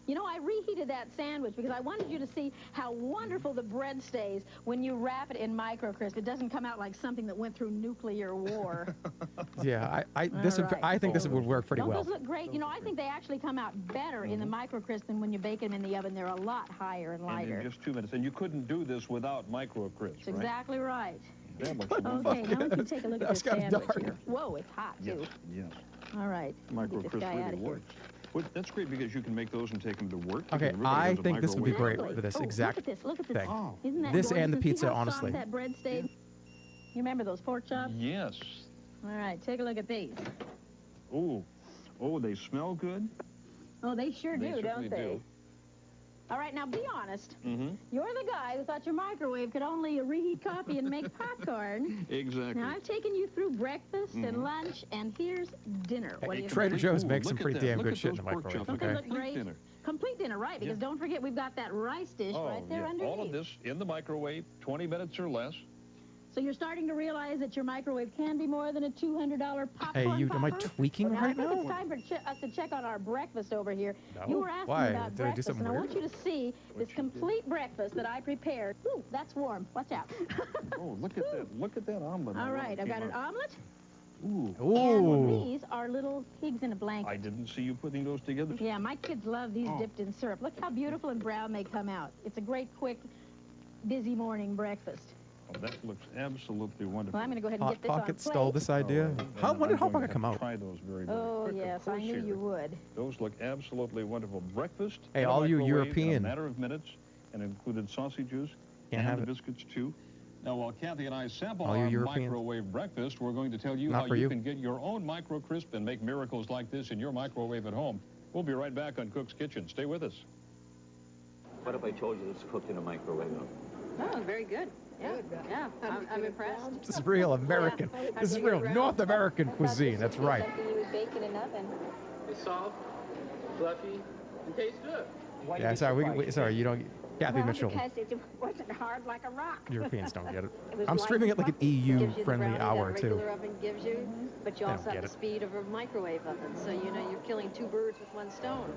You know, I reheated that sandwich because I wanted you to see how wonderful the bread stays when you wrap it in Micro Crisp. It doesn't come out like something that went through nuclear war. Yeah, I think this would work pretty well. Those look great. You know, I think they actually come out better in the Micro Crisp than when you bake them in the oven. They're a lot higher and lighter. And in just 2 minutes. And you couldn't do this without Micro Crisp, That's exactly right. That looks okay, now we can take a look at this sandwich here. Whoa, it's hot, too. Yes. All right. Micro Crisp really works. Well, that's great because you can make those and take them to work. Okay, I think this would be great for this exact look at this. thing. Oh. Isn't that this gorgeous? and the pizza, See how honestly. soft that bread stayed? You remember those pork chops? Yes. All right, take a look at these. Oh, they smell good. Oh, they sure do, don't they? Do. All right, now be honest. You're the guy who thought your microwave could only reheat coffee and make popcorn. Exactly. Now, I've taken you through breakfast and lunch, and here's dinner. What do you Trader think? Joe's makes some pretty damn good shit in the microwave. Don't they look great? Complete dinner, right? Because don't forget, we've got that rice dish right there underneath. All of this in the microwave, 20 minutes or less. So you're starting to realize that your microwave can be more than a $200 popcorn am I tweaking right now? I think it's time for us to check on our breakfast over here. No. You were asking Why? about Did I do breakfast, something and I weird? want you to see this complete breakfast that I prepared. Ooh, that's warm. Watch out. Oh, look at that. Look at that omelet. All right, I've got an omelet. Ooh. And these are little pigs in a blanket. I didn't see you putting those together. Yeah, my kids love these dipped in syrup. Look how beautiful and brown they come out. It's a great, quick, busy morning breakfast. Oh, that looks absolutely wonderful. Well, I'm going to go ahead and Hot get this on Pocket plate. stole this idea. When did Hot Pocket come out? Try those very, very Oh, quick. yes, Of I course, knew Sherry. you would. Those look absolutely wonderful. Breakfast. Hey, in a all you microwave European. In a matter of minutes, and included sausages Can't and have the it. biscuits too. Now, while Kathy and I sample All our you Europeans. microwave breakfast, we're going to tell you Not how for you you. can get your own micro crisp and make miracles like this in your microwave at home. We'll be right back on Cook's Kitchen. Stay with us. What if I told you it's cooked in a microwave? Oh, very good. Yeah, yeah, I'm impressed. This is real American. This is real North American cuisine. That's right. Something you would bake in an oven. It's soft, fluffy, and tastes good. Yeah, sorry. Sorry, you don't. Kathy Mitchell. Because it wasn't hard like a rock. Europeans don't get it. It was I'm light streaming it and like an fluffy. Gives you the EU-friendly brownie hour, that a too. regular oven gives you, but you They also don't have get the it. speed of a microwave oven. So, you know, you're killing two birds with one stone.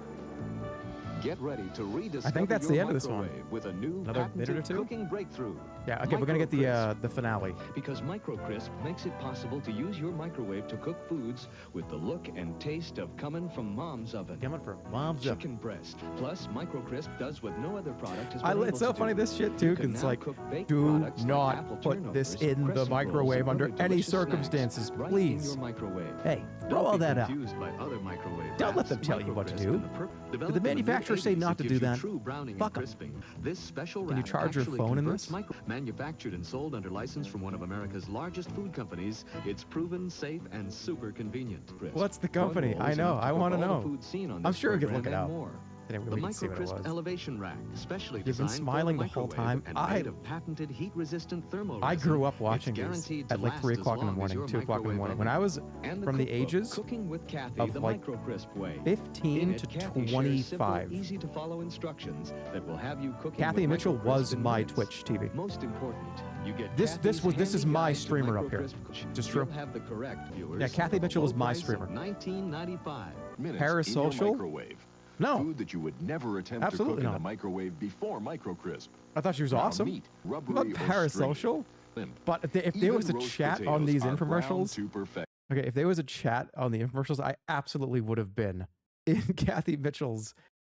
Get ready to rediscover I think that's your the end of this one. microwave with a new Another minute or patented two? cooking breakthrough. Yeah, okay, we're gonna get the finale. Because MicroCrisp makes it possible to use your microwave to cook foods with the look and taste of coming from Mom's oven. Coming from Mom's oven. Chicken breast. Plus, MicroCrisp does what no other product has been able It's so to funny do. this shit too, You because can it's now like, cook baked do products like not apple put this turnovers, in the crescent rolls, microwave and under other any delicious snacks circumstances, right in please. your microwave. Hey, Don't throw all be that out. confused by other microwave Don't let apps. them tell you what to MicroCrisp do. and the Did the developed in manufacturer say 80s, not it to gives do you that? true browning Fuck 'em. and crisping. This special Can you wrap charge your actually phone in converts this? manufactured and sold under license from one of America's largest food companies. It's proven safe and super convenient. Crisp. What's the Bun company? rolls I know. enough to I cook wanna all the know. food seen on I'm this sure we could program look it and out. more. Anyway, The we can see what it MicroCrisp was. elevation rack, specially You've been designed for smiling the whole microwave time. and made of patented heat-resistant thermal I resin. grew up It's watching these guaranteed to at like last 3 as o'clock in the long as morning, your 2 o'clock in the microwave morning. oven. When I was And from the cookbook, ages Cooking with Kathy, of the like MicroCrisp way. 15 In to it, Kathy shares simple, 25. easy-to-follow instructions that will have you cooking Kathy with Mitchell MicroCrisp was in my minutes. Twitch TV. Most important, you get This Kathy's is handy my guide to streamer up here. MicroCrisp. Just true. You'll have the correct viewers. Yeah, Kathy for a Mitchell low was my price of streamer. $19.95. Minutes Parasocial? in your microwave. No, Food that you would never attempt Absolutely to cook not. in a microwave before MicroCrisp. I thought she was Now, awesome. meat, I'm rubbery not or parasocial, stringy. but if there Even was a roast chat on potatoes these are browned infomercials, to perfection. okay, if there was a chat on the infomercials, I absolutely would have been in Kathy Mitchell's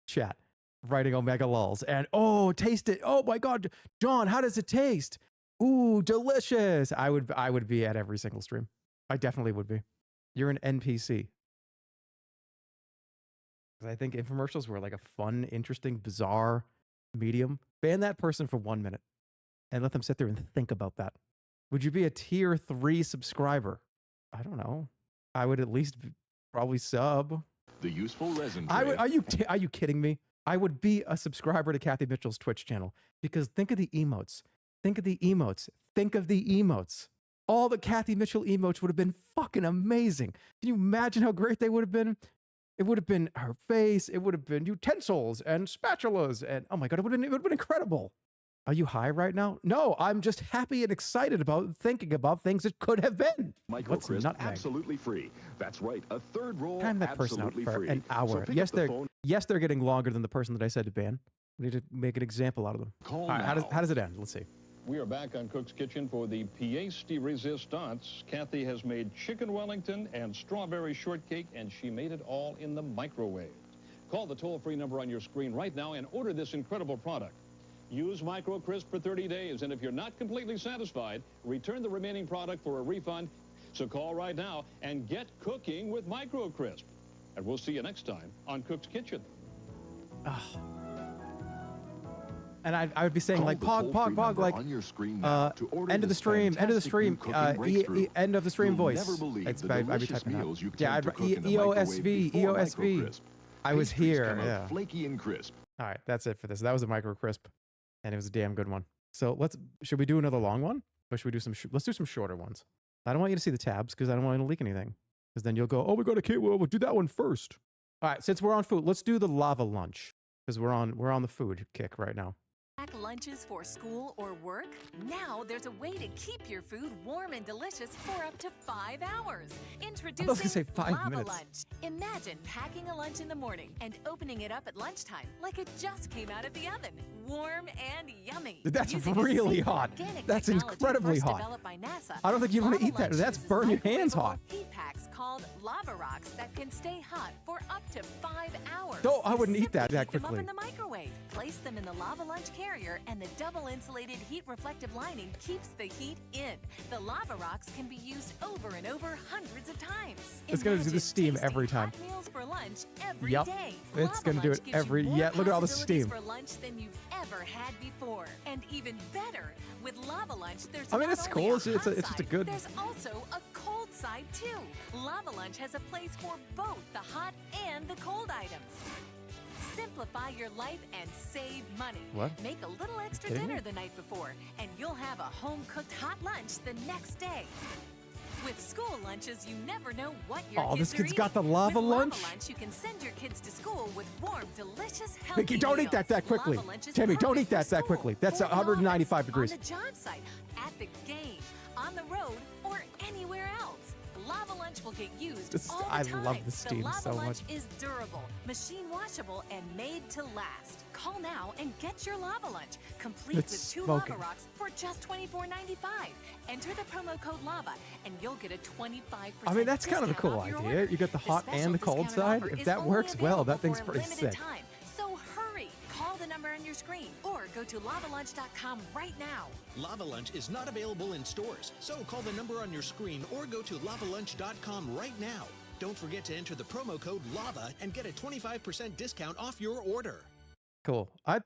chat, writing Omega lulls and taste it. Oh my God, John, how does it taste? Ooh, delicious. I would be at every single stream. I definitely would be. You're an NPC. 'Cause I think infomercials were like a fun, interesting, bizarre medium. Ban that person for 1 minute and let them sit there and think about that. Would you be a tier 3 subscriber? I don't know. I would at least probably sub. The useful resin I tray. would, are you kidding me? I would be a subscriber to Kathy Mitchell's Twitch channel because think of the emotes. Think of the emotes. Think of the emotes. All the Kathy Mitchell emotes would have been fucking amazing. Can you imagine how great they would have been? It would have been her face. It would have been utensils and spatulas. And oh my God, it would have been incredible. Are you high right now? No, I'm just happy and excited about thinking about things that could have been. What's MicroCrisp nutmeg? absolutely free. That's right, a third roll Time that person out absolutely for free. an So hour. pick Yes, up the they're phone, yes, they're getting longer than the person that I said to ban. We need to make an example out of them. call All right, now. how does it end? Let's see. We are back on Cook's Kitchen for the pièce de résistance. Kathy has made chicken Wellington and strawberry shortcake, and she made it all in the microwave. Call the toll-free number on your screen right now and order this incredible product. Use MicroCrisp for 30 days, and if you're not completely satisfied, return the remaining product for a refund. So call right now and get cooking with MicroCrisp. And we'll see you next time on Cook's Kitchen. And I would be saying Call like the pog, toll-free pog, number like on your screen now to order end of the this stream, end of the fantastic stream, new cooking breakthrough. end of the stream You'll voice. never believe It's the I'd be delicious typing meals you that. Yeah, attempt to cook in the EOSV, microwave before EOSV. MicroCrisp. I was Pastries here. come out Yeah. flaky and crisp. All right, that's it for this. That was a MicroCrisp, and it was a damn good one. So should we do another long one, or should we do let's do some shorter ones. I don't want you to see the tabs because I don't want you to leak anything. Because then you'll go, oh my God, okay, well, we'll do that one first. All right, since we're on food, let's do the lava lunch because we're on the food kick right now. Pack lunches for school or work? Now there's a way to keep your food warm and delicious for up to 5 hours. Introducing say 5 Lava minutes. Lunch. Imagine packing a lunch in the morning and opening it up at lunchtime like it just came out of the oven. Warm and yummy. That's Using a really safe hot. organic That's technology incredibly first hot. developed by NASA, I don't think you want to Lava eat that. Lunch That's uses burn your hands microwavable hot. Heat packs called lava rocks that can stay hot for up to 5 hours. No, I wouldn't eat that Simply heat them quickly. up in the microwave. Place them in the Lava Lunch carrier, and the double insulated heat reflective lining keeps the heat in. The Lava Rocks can be used over and over hundreds of times. It's going to do the steam Tasty every time. hot meals for lunch every day. It's going to do it Lava Lunch gives you every... more Yeah, look at all the possibilities steam. for lunch than you've ever had before. And even better, with Lava Lunch, there's I mean, not it's only cool. a It's hot just a side, good... There's also a cold side, too. Lava Lunch has a place for both the hot and the cold items. Simplify your life and save money. What? Make a little extra Kidding dinner me? the night before, and you'll have a home-cooked hot lunch the next day. With school lunches, you never know what your Oh, kids this are kid's eating. got the lava With lunch? Lava Lunch, you can send your kids to school with warm, delicious, healthy Mickey, don't eat that meals. quickly. Lava Lunch is Tammy, don't perfect eat that for school, quickly. That's for the 195 office, degrees. on the job site, at the game, on the road, or anywhere else. Lava Lunch will get used all the I time. love the steam Lava so Lunch much. is durable, machine washable, and made to last. Call now and get your Lava Lunch, complete It's with 2 smoking. Lava Rocks for just $24.95. Enter the promo code LAVA, and you'll get a 25% I mean, that's kind of a discount cool off your idea. order. You get the hot special and the cold discounted side. offer If is that only works well, that available thing's for a pretty limited sick. time. So hurry. Call the number on your screen or go to lavalunch.com right now. Lava Lunch is not available in stores, so call the number on your screen or go to lavalunch.com right now. Don't forget to enter the promo code LAVA and get a 25% discount off your order. Cool. I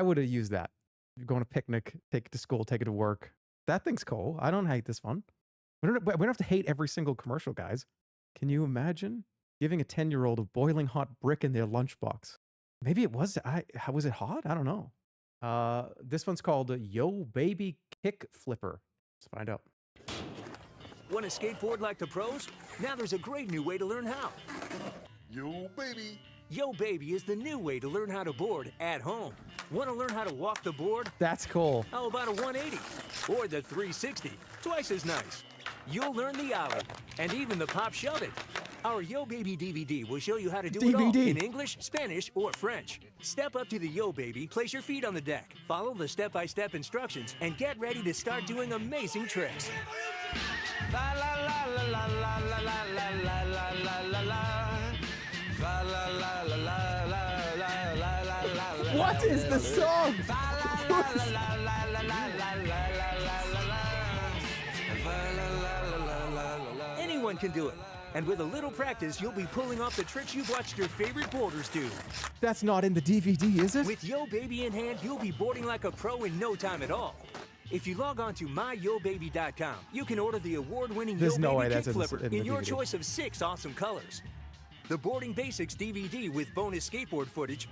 would have used that. You're going to picnic, take it to school, take it to work. That thing's cool. I don't hate this one. We don't have to hate every single commercial, guys. Can you imagine giving a 10-year-old a boiling hot brick in their lunchbox? Maybe it was. Was it hot? I don't know. This one's called Yo Baby Kick Flipper. Let's find out. Want to skateboard like the pros? Now there's a great new way to learn how. Yo, baby. Yo Baby is the new way to learn how to board at home. Want to learn how to walk the board? That's cool. How about a 180? Or the 360? Twice as nice. You'll learn the ollie and even the pop shove it. Our Yo Baby DVD will show you how to do it all in English, Spanish, or French. Step up to the Yo Baby, place your feet on the deck, follow the step-by-step instructions, and get ready to start doing amazing tricks. La la la la la la la la la la la la la. La la la la la la la la la la. What is the song? Anyone can do it. And with a little practice, you'll be pulling off the tricks you've watched your favorite boarders do. That's not in the DVD, is it? With Yo Baby in hand, you'll be boarding like a pro in no time at all. If you log on to myyobaby.com, you can order the award-winning Yo Baby Kick Flipper in your choice of 6 awesome colors. The Boarding Basics DVD with bonus skateboard footage,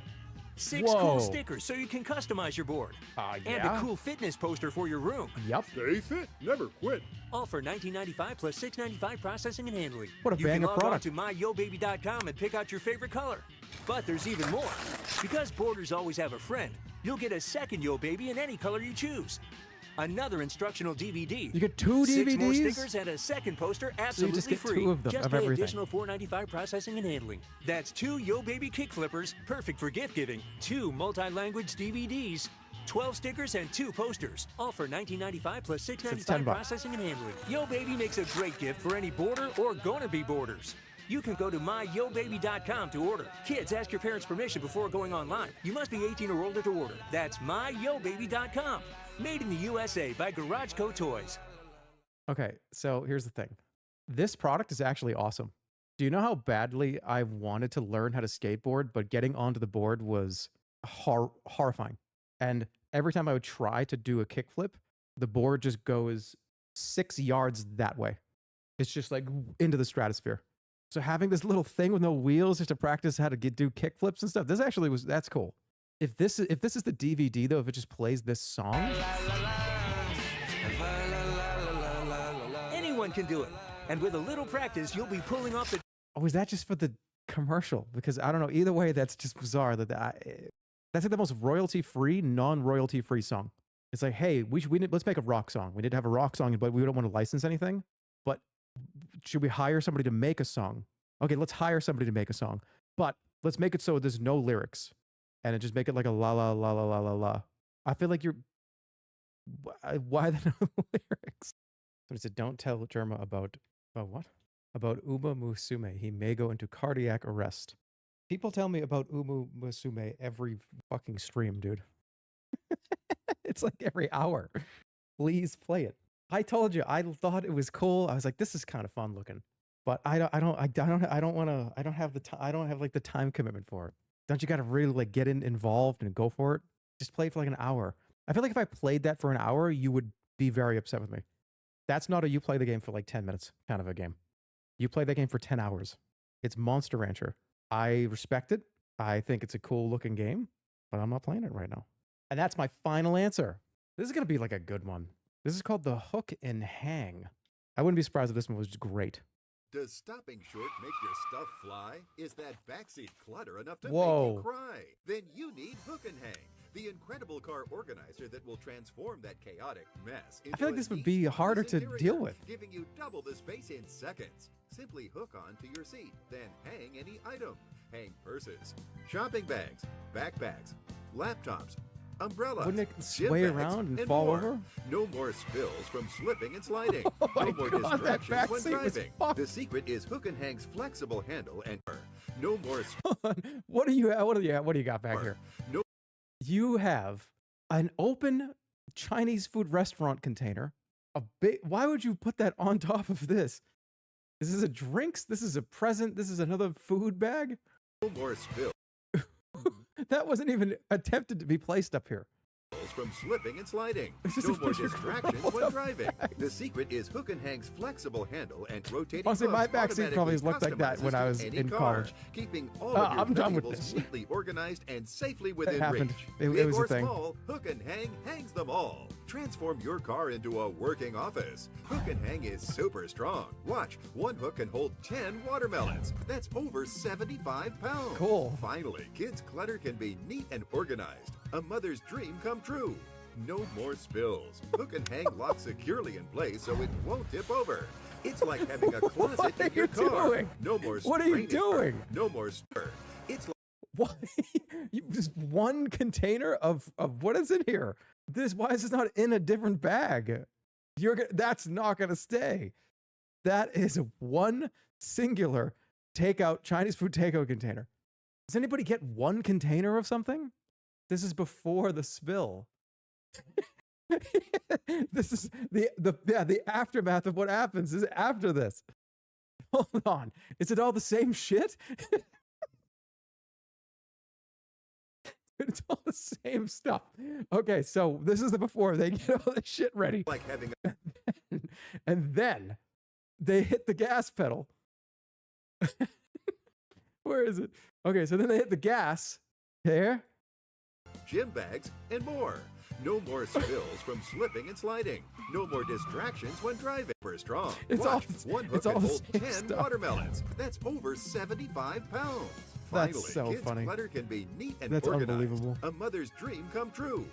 6 cool stickers so you can customize your board, and a cool fitness poster for your room. Yep. Stay fit, never quit. All for $19.95 plus $6.95 processing and handling. What a banger product. You can log on to myyobaby.com and pick out your favorite color. But there's even more. Because boarders always have a friend, you'll get a second Yo Baby in any color you choose. Another instructional DVD. You get 2 DVDs? 6 more stickers and a second poster absolutely so you just get free. 2 of them, just of pay everything. additional $4.95 processing and handling. That's 2 Yo Baby Kick Flippers, perfect for gift giving, 2 multi-language DVDs, 12 stickers, and 2 posters. All for $19.95 plus $6.95 processing and handling. Yo Baby makes a great gift for any boarder or gonna-be boarders. You can go to myyobaby.com to order. Kids, ask your parents' permission before going online. You must be 18 or older to order. That's myyobaby.com. Made in the USA by Garage Co. Toys. Okay, so here's the thing. This product is actually awesome. Do you know how badly I wanted to learn how to skateboard, but getting onto the board was horrifying. And every time I would try to do a kickflip, the board just goes 6 yards that way. It's just like into the stratosphere. So having this little thing with no wheels just to practice how to do kickflips and stuff, that's cool. If this is the DVD though, if it just plays this song, anyone can do it. And with a little practice, you'll be pulling off the... Oh, is that just for the commercial? Because I don't know. Either way, that's just bizarre. That's like the most royalty-free, non-royalty-free song. It's like, hey, let's make a rock song. We need to have a rock song, but we don't want to license anything. But should we hire somebody to make a song? Okay, let's hire somebody to make a song. But let's make it so there's no lyrics. And just make it like a la la la la la la la. I feel like why the no lyrics? But it said, don't tell Jerma about what? About Uma Musume. He may go into cardiac arrest. People tell me about Umu Musume every fucking stream, dude. It's like every hour. Please play it. I told you, I thought it was cool. I was like, this is kind of fun looking, but I don't have like the time commitment for it. Don't you got to really like get involved and go for it? Just play it for like an hour. I feel like if I played that for an hour, you would be very upset with me. That's not a you play the game for like 10 minutes kind of a game. You play that game for 10 hours. It's Monster Rancher. I respect it. I think it's a cool looking game, but I'm not playing it right now. And that's my final answer. This is going to be like a good one. This is called the Hook and Hang. I wouldn't be surprised if this one was great. Does stopping short make your stuff fly? Is that backseat clutter enough to Whoa. make you cry? Then you need Hook and Hang, the incredible car organizer that will transform that chaotic mess into I feel like this would be harder to deal with. giving you double the space in seconds. Simply hook on to your seat, then hang any item. Hang purses, shopping bags, backpacks, laptops, umbrellas. Wouldn't it gym sway bags, around and fall more. over? No more spills from slipping and sliding. Oh my no more God, that distractions when backseat was driving. fucked. The secret is Hook and Hang's flexible handle and no more. What do you got back here? No. You have an open Chinese food restaurant container. Why would you put that on top of this? This is a drinks. This is a present. This is another food bag. No more spills. That wasn't even attempted to be placed up here. From slipping and sliding. It's just No a more bunch of distractions rolled when up driving. bags. The secret is Hook and Hang's flexible handle and rotating Honestly, my hooks backseat probably automatically looked like that when I customizes was to any in car, college. keeping all of your I'm done with valuables this. neatly organized and safely within happened. reach. It was a or thing. small, Hook and Hang hangs them all. Transform your car into a working office. Hook and Hang is super strong. Watch, one hook can hold 10 watermelons. That's over 75 pounds. Cool. Finally, kids' clutter can be neat and organized. A mother's dream come true. No more spills. Hook and Hang locks securely in place so it won't tip over. It's like having a closet What are in your you car. doing? No more What are you straining. doing? No more stir. It's like What? Just one container of what is in here? Why is this not in a different bag? That's not gonna stay. That is one singular Chinese food takeout container. Does anybody get one container of something? This is before the spill. This is the aftermath of what happens is after this. Hold on. Is it all the same shit? It's all the same stuff. Okay, so this is the before. They get all the shit ready. like having And then they hit the gas pedal. Where is it? Okay, so then they hit the gas. There. gym bags and more. No more spills from slipping and sliding. No more distractions when driving. For strong. It's Watch, all- one hook it's all can the hold same 10 stuff. watermelons. That's over 75 pounds. That's Finally, so kids' funny. clutter can be neat and That's organized. unbelievable. A mother's dream come true.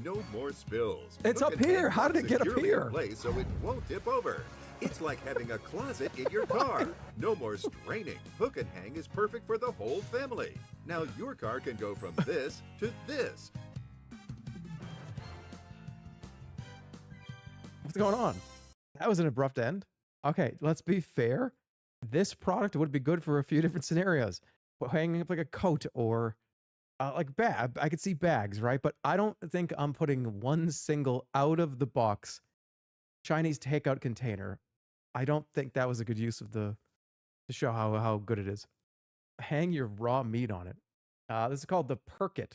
No more spills. It's Hook up and here. Hang How did it get up securely here? in place so it won't tip over. It's like having a closet in your car. No more straining. Hook and Hang is perfect for the whole family. Now your car can go from this to this. What's going on? That was an abrupt end. Okay, let's be fair. This product would be good for a few different scenarios. Hanging up like a coat or like bag. I could see bags, right? But I don't think I'm putting one single out of the box Chinese takeout container. I don't think that was a good use of to show how good it is. Hang your raw meat on it. This is called the Perkit.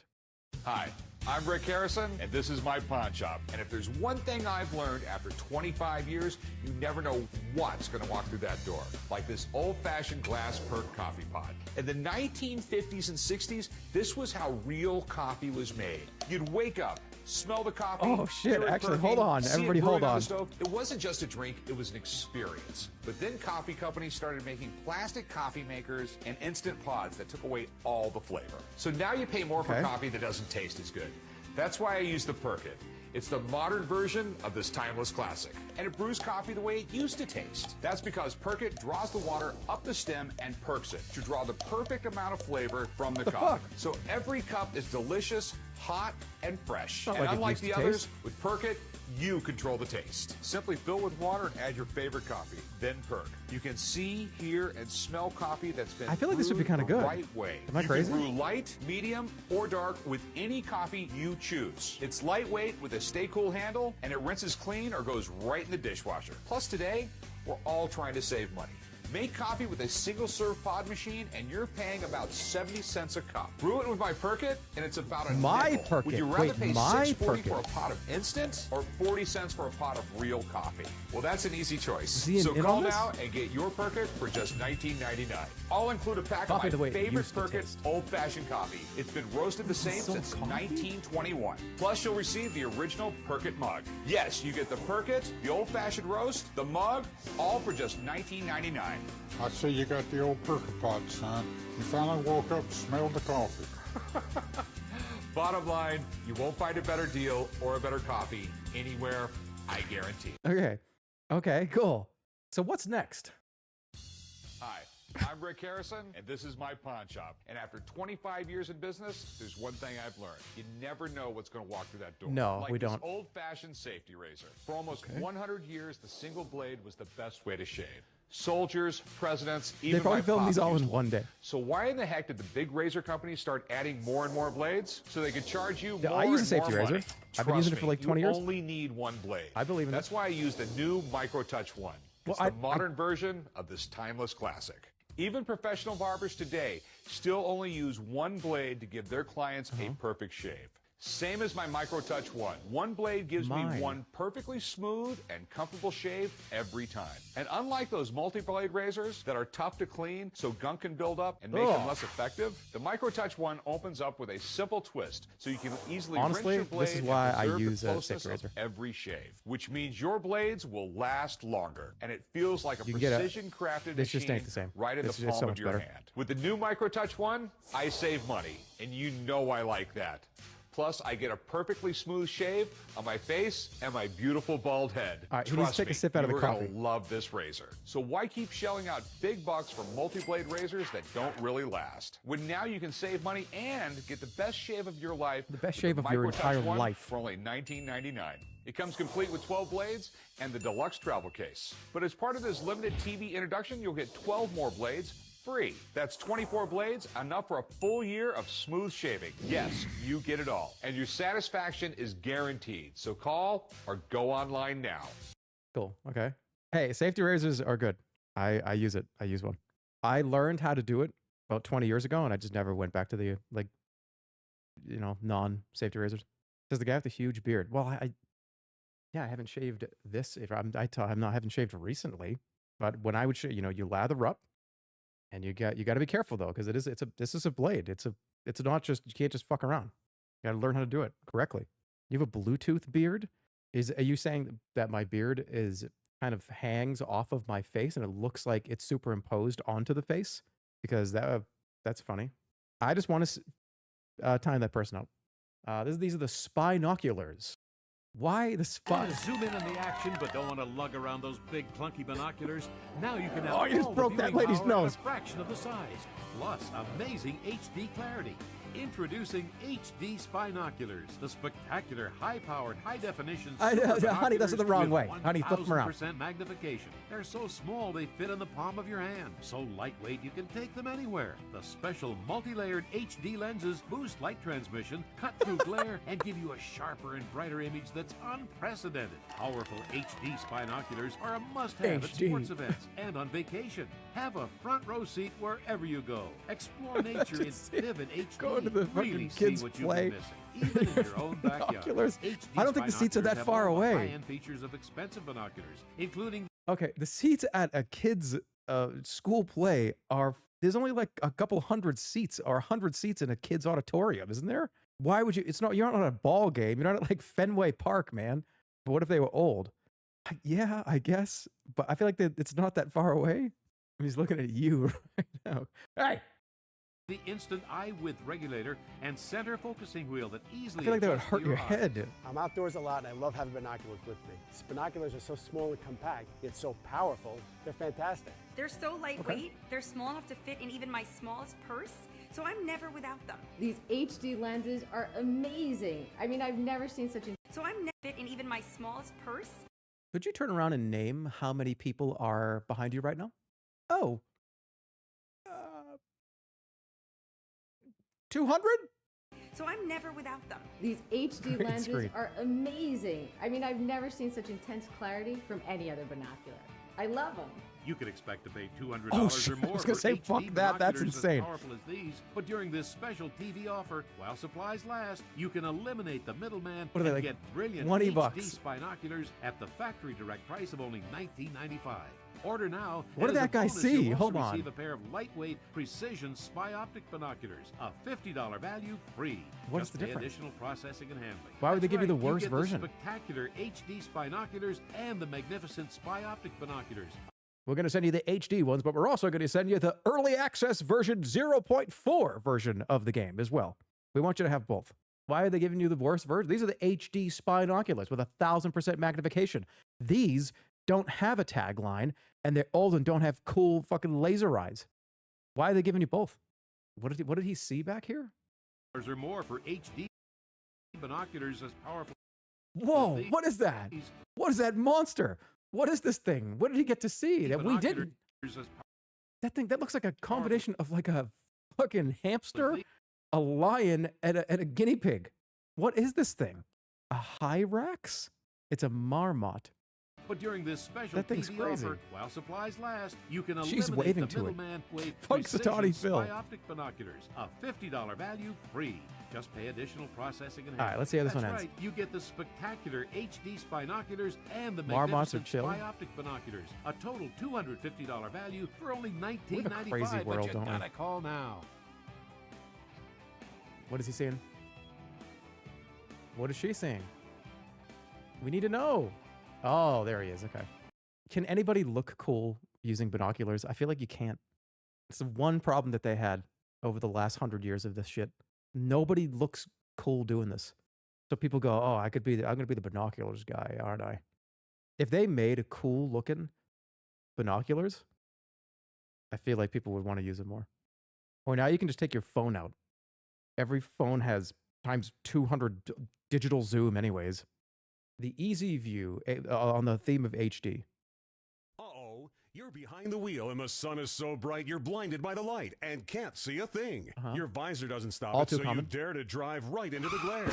Hi, I'm Rick Harrison, and this is my pawn shop. And if there's one thing I've learned after 25 years, you never know what's going to walk through that door. Like this old-fashioned glass Perk coffee pot. In the 1950s and 60s, this was how real coffee was made. You'd wake up, smell the coffee. Oh, shit. hear it Actually, perking, hold on. see it Everybody brewing hold on. the stove. It wasn't just a drink, it was an experience. But then coffee companies started making plastic coffee makers and instant pods that took away all the flavor. So now you pay more for Okay. coffee that doesn't taste as good. That's why I use the Perkit. It's the modern version of this timeless classic. And it brews coffee the way it used to taste. That's because Perkit draws the water up the stem and perks it to draw the perfect amount of flavor from the coffee. fuck? So every cup is delicious, hot, and fresh. Not And like it unlike used the to others, taste. with Perkit, You control the taste. Simply fill with water and add your favorite coffee, then perk. You can see, hear, and smell coffee that's been I feel like this would be brewed kind of the good. right way. Am I you crazy? can brew light, medium, or dark with any coffee you choose. It's lightweight with a stay cool handle, and it rinses clean or goes right in the dishwasher. Plus today, we're all trying to save money. Make coffee with a single-serve pod machine, and you're paying about 70 cents a cup. Brew it with my Perkit, and it's about a nickel. Would you rather pay $6.40 for a pot of instant or 40 cents for a pot of real coffee? Well, that's an easy choice. So call now and get your Perkit for just $19.99. I'll include a pack of my favorite Perkit old-fashioned coffee. It's been roasted the same since 1921. Plus, you'll receive the original Perkit mug. Yes, you get the Perkit, the old-fashioned roast, the mug, all for just $19.99. I see you got the old Perkit pot, son. You finally woke up and smelled the coffee. Bottom line, you won't find a better deal or a better coffee anywhere, I guarantee. Okay. Okay, cool. So what's next? Hi, I'm Rick Harrison, and this is my pawn shop. And after 25 years in business, there's one thing I've learned. You never know what's going to walk through that door. No, like we don't. This old-fashioned safety razor. For almost 100 years, the single blade was the best way to shave. Soldiers, presidents, even They probably my filmed these pop all used in one day. So why in the heck did the big razor companies start adding more and more blades? So they could charge you more I use a and safety more razor. money. I've been using it Trust for like me, 20 years. You only need one blade. I believe in That's why I use the new MicroTouch 1. It's the modern version of this timeless classic. Even professional barbers today still only use one blade to give their clients a perfect shave. Same as my MicroTouch 1. One blade gives me one perfectly smooth and comfortable shave every time. And unlike those multi-blade razors that are tough to clean so gunk can build up and make them less effective, the MicroTouch 1 opens up with a simple twist so you can easily rinse your blade this is why and I preserve use the a closeness safety razor. of every shave, which means your blades will last longer and it feels like a You can get a- precision-crafted this just machine ain't the same. right in This the is just so palm of much your better. hand. With the new MicroTouch 1, I save money, and you know I like that. Plus, I get a perfectly smooth shave on my face and my beautiful bald head. All right, he needs to take a sip out of the coffee. You're gonna love this razor. So why keep shelling out big bucks for multi-blade razors that don't really last? When now you can save money and get the best shave of your life. The best with shave the of your MicroTouch entire 1 life. for only $19.99. It comes complete with 12 blades and the deluxe travel case. But as part of this limited TV introduction, you'll get 12 more blades free. That's 24 blades, enough for a full year of smooth shaving. Yes, you get it all. And your satisfaction is guaranteed. So call or go online now. Cool. Okay. Hey, safety razors are good. I use it. I use one. I learned how to do it about 20 years ago, and I just never went back to the, like, you know, non-safety razors. Does the guy with the huge beard? Well, I haven't shaved this. I haven't shaved recently, but when I would, you know, you lather up, and you got to be careful though, because this is a blade. It's not just, you can't just fuck around. You got to learn how to do it correctly. You have a Bluetooth beard. Are you saying that my beard is kind of hangs off of my face and it looks like it's superimposed onto the face? Because that's funny. I just want to time that person out. These are the spinoculars. Why the spy? Zoom in on the action, but don't want to lug around those big clunky binoculars. Now you can have Oh, you just all broke the that viewing lady's power nose. at a fraction of the size. Plus, amazing HD clarity. Introducing HD Spinoculars, the spectacular, high-powered, high-definition honey, that's the wrong way. Honey, flip them around. 1000% magnification. They're so small they fit in the palm of your hand. So lightweight you can take them anywhere. The special multi-layered HD lenses boost light transmission, cut through glare, and give you a sharper and brighter image that's unprecedented. Powerful HD Spinoculars are a must-have at HD. sports events and on vacation. Have a front row seat wherever you go. Explore nature in vivid HD. Go to the fucking really kids see what you've play. been missing, even in your own backyard. Binoculars. HD I don't think the seats are that Spinoculars have far all the away. high-end features of expensive binoculars, including Okay, the seats at a kid's school play there's only like a couple hundred seats or 100 seats in a kid's auditorium, isn't there? Why would you? You're not at a ball game. You're not at like Fenway Park, man. But what if they were old? Yeah, I guess. But I feel like it's not that far away. He's looking at you right now. Hey! the instant eye width regulator and center focusing wheel that easily I feel like that would adjusts hurt your eyes. head. I'm outdoors a lot and I love having binoculars with me. These binoculars are so small and compact, yet so powerful. They're fantastic. They're so lightweight, they're small enough to fit in even my smallest purse, so I'm never without them. These HD lenses are amazing. I mean, I've never seen such So I'm never fit in even my smallest purse? Could you turn around and name how many people are behind you right now? Oh. 200? So I'm never without them. These HD Great lenses screen. are amazing. I mean, I've never seen such intense clarity from any other binocular. I love them. You could expect to pay $200 Oh, or shit. more I was gonna for say, HD fuck that. That's binoculars insane. as powerful as these. But during this special TV offer, while supplies last, you can eliminate the middleman What are they, and like, get brilliant 20 HD bucks? binoculars at the factory direct price of only $19.95. Order now. What and did as a that guy bonus, see? you'll Hold also on. receive a pair of lightweight precision spy optic binoculars. A $50 value free. What is Just the pay difference? additional processing and handling. Why would they That's give you the right, worst get version? The spectacular HD binoculars and the magnificent spy optic binoculars. We're going to send you the HD ones, but we're also going to send you the early access version 0.4 version of the game as well. We want you to have both. Why are they giving you the worst version? These are the HD spinoculars with 1,000% magnification. These don't have a tagline, and they're old and don't have cool fucking laser eyes. Why are they giving you both? What did he see back here? Or more for HD binoculars as powerful. Whoa, what is that? What is that monster? What is this thing? What did he get to see that we didn't? That thing, that looks like a combination of like a fucking hamster, a lion, and a guinea pig. What is this thing? A Hyrax? It's a marmot. But during this special That thing's TV crazy. offer, while supplies last, you can She's eliminate waving the to it. middleman with Punxsutawney precision Phil. spy optic binoculars. A $50 value free. Just pay additional processing and All right, handling. let's see how this That's one ends. right. You get the spectacular HD binoculars and the Marmots are magnificent chill. spy optic binoculars. A total $250 value for only We have a $19.95. crazy But world, you don't we? gotta call now. What is he saying? What is she saying? We need to know. Oh, there he is. Okay. Can anybody look cool using binoculars? I feel like you can't. It's the one problem that they had over the last 100 years of this shit. Nobody looks cool doing this. So people go, "Oh, I'm going to be the binoculars guy, aren't I?" If they made a cool looking binoculars, I feel like people would want to use it more. Or now you can just take your phone out. Every phone has times 200 digital zoom anyways. The easy view on the theme of HD. Uh-oh, you're behind the wheel and the sun is so bright you're blinded by the light and can't see a thing. Your visor doesn't stop All it, too so common. you dare to drive right into the glare.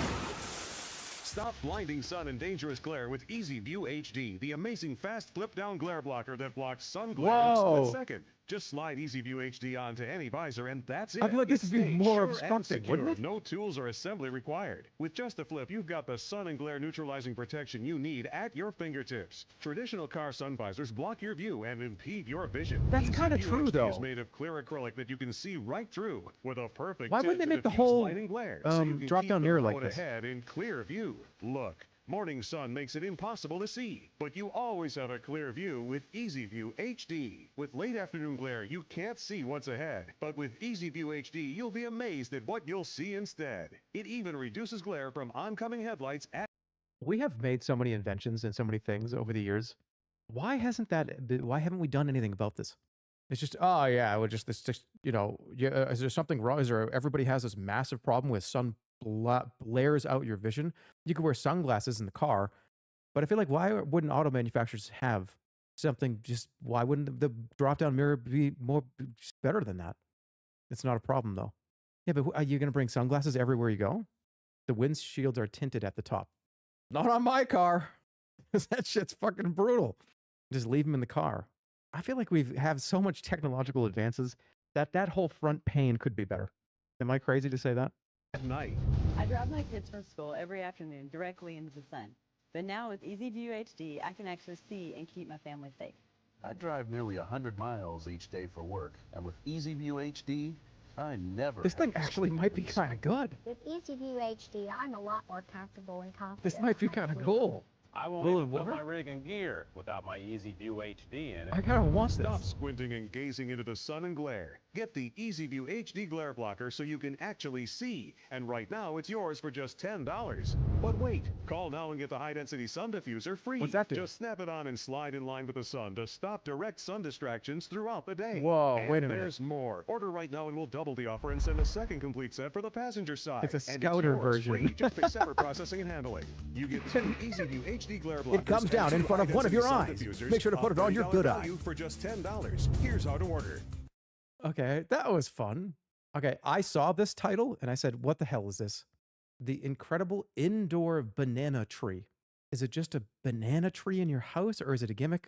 Stop blinding sun and dangerous glare with Easy View HD, the amazing fast flip-down glare blocker that blocks sun glare in a Whoa. split second. Just slide Easy View HD onto any visor and that's it. I feel like this would be Stay more sure and obstructing, wouldn't secure. it? No tools or assembly required. With just a flip, you've got the sun and glare neutralizing protection you need at your fingertips. Traditional car sun visors block your view and impede your vision. That's Easy kinda View true, HD though. is made of clear acrylic that you can see right through with a perfect Why tip wouldn't they to make the diffuse whole, light and glare, so you can drop-down keep mirror the like road this? ahead in clear view. Look. Morning sun makes it impossible to see, but you always have a clear view with Easy View HD. With late afternoon glare, you can't see what's ahead, but with Easy View HD, you'll be amazed at what you'll see instead. It even reduces glare from oncoming headlights at We have made so many inventions and so many things over the years. Why haven't we done anything about this? It's just, oh yeah, we're just this, you know, is there something wrong? Is there, everybody has this massive problem with sun blares out your vision. You could wear sunglasses in the car, but I feel like why wouldn't auto manufacturers have something? Just why wouldn't the drop-down mirror be better than that? It's not a problem though. Yeah, but are you going to bring sunglasses everywhere you go? The windshields are tinted at the top. Not on my car. That shit's fucking brutal. Just leave them in the car. I feel like we have so much technological advances that that whole front pane could be better. Am I crazy to say that? night. I drive my kids from school every afternoon directly into the sun. But now with Easy View HD, I can actually see and keep my family safe. I drive nearly 100 miles each day for work, and with Easy View HD, I never. This thing actually might be kind of good. With Easy View HD, I'm a lot more comfortable and confident. This might be kind of cool. I won't Will even it put work? my rig in gear without my Easy View HD in it. I kind of want this. Stop squinting and gazing into the sun and glare. Get the EasyView HD glare blocker so you can actually see. And right now, it's yours for just $10. But wait, call now and get the high-density sun diffuser free. What's that do? Just snap it on and slide in line with the sun to stop direct sun distractions throughout the day. Whoa, and wait a minute. There's more. Order right now and we'll double the offer and send a second complete set for the passenger side. It's a And scouter yours version. Free. Just pay separate processing and handling. You get two EasyView HD glare blockers. It comes down in front of one of your eyes. Make sure to put it on your good eye. For just $10. Here's how to order. Okay, that was fun. Okay, I saw this title and I said, what the hell is this? The Incredible Indoor Banana Tree. Is it just a banana tree in your house or is it a gimmick?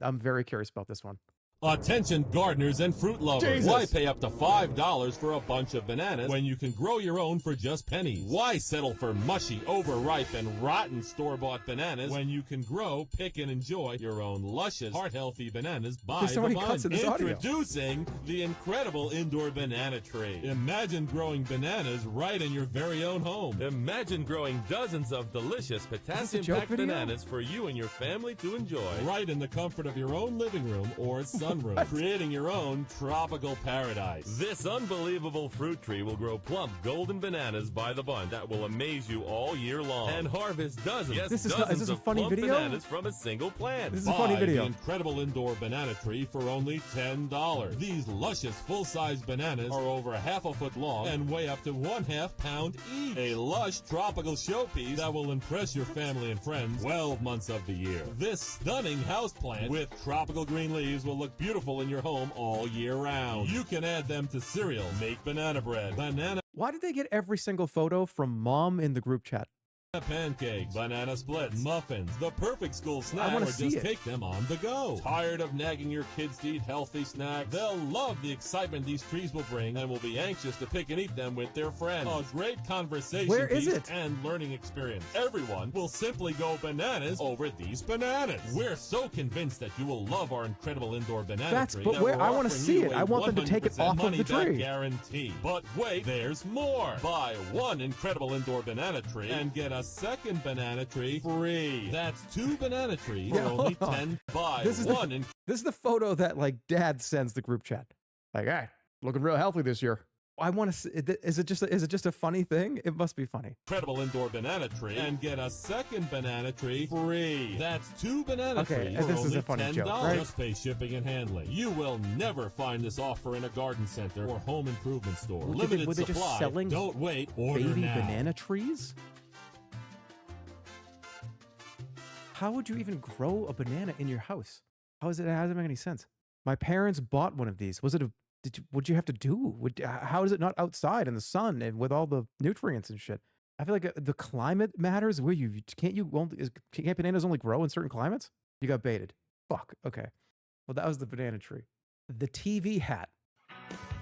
I'm very curious about this one. Attention gardeners and fruit lovers. Jesus. Why pay up to $5 for a bunch of bananas when you can grow your own for just pennies? Why settle for mushy, overripe, and rotten store-bought bananas when you can grow, pick, and enjoy your own luscious, heart-healthy bananas by There's so the many cuts bunch? in this audio. Introducing the Incredible Indoor Banana Tree. Imagine growing bananas right in your very own home. Imagine growing dozens of delicious potassium-packed bananas for you and your family to enjoy right in the comfort of your own living room or sunroom, creating your own tropical paradise. This unbelievable fruit tree will grow plump golden bananas by the bunch that will amaze you all year long and harvest dozens, yes, Is this dozens a of funny plump video? bananas from a single plant. This is a funny Buy video. The Incredible Indoor Banana Tree for only $10. These luscious full-size bananas are over half a foot long and weigh up to 1/2 pound each. A lush tropical showpiece that will impress your family and friends 12 months of the year. This stunning houseplant with tropical green leaves will look beautiful in your home all year round. You can add them to cereal, make banana bread, banana Why did they get every single photo from mom in the group chat? pancakes, banana splits, muffins, the perfect school snack, I wanna or see just it. take them on the go. Tired of nagging your kids to eat healthy snacks? They'll love the excitement these trees will bring and will be anxious to pick and eat them with their friends. A great conversation Where is piece it? and learning experience. Everyone will simply go bananas over these bananas. We're so convinced that you will love our incredible indoor banana tree. But that where we're I want to offering see you it. a I want them to take it 100% off of the money-back tree. guarantee. But wait, there's more. Buy one incredible indoor banana tree and get a second banana tree free. That's 2 banana trees for Yeah, only hold on. 10. Buy This is one. this is the photo that like dad sends the group chat. Like, hey, looking real healthy this year. I want to see. Is it just a funny thing? It must be funny. Incredible indoor banana tree and get a second banana tree free. That's 2 banana Okay, trees and for this is only a funny $10. joke, right? Just pay shipping and handling. You will never find this offer in a garden center or home improvement store. Limited Were they supply. just selling Don't wait. Order baby now. banana trees? How would you even grow a banana in your house? How does it make any sense? My parents bought one of these. Was it a? What'd you have to do? How is it not outside in the sun and with all the nutrients and shit? I feel like the climate matters. Where can't bananas only grow in certain climates? You got baited. Fuck. Okay. Well, that was the banana tree. The TV hat.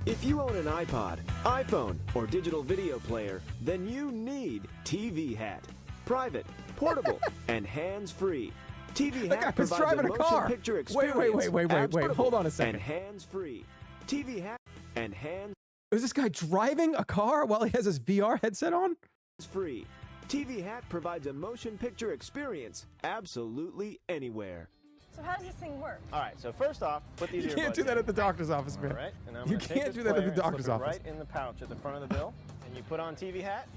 If you own an iPod, iPhone, or digital video player, then you need TV Hat. Private, portable, and hands-free. TV That guy Hat was provides driving a motion car. picture Wait. experience. Hold on a second. And hands-free. TV Hat and hands Is this guy driving a car while he has his VR headset on? free. TV Hat provides a motion picture experience absolutely anywhere. So how does this thing work? All right, so first off, put these You earbuds can't do that in. at the doctor's office, man. All right, and I'm You gonna take can't this do that at player the and doctor's slip it office. right in the pouch at the front of the bill, and you put on TV Hat.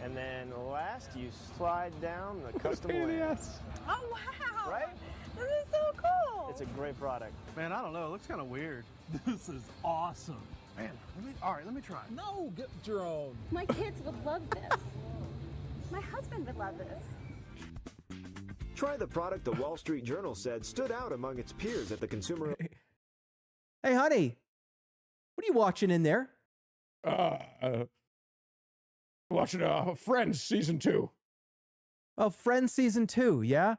And then last, you slide down the custom pain in the lens. ass. Oh, wow. Right? This is so cool. It's a great product. Man, I don't know. It looks kind of weird. This is awesome. Man, let me try. No, get your own. My kids would love this. My husband would love this. Try the product the Wall Street Journal said stood out among its peers at the Consumer. Hey, honey, what are you watching in there? Watching Friends season 2. Oh, Friends season 2, yeah?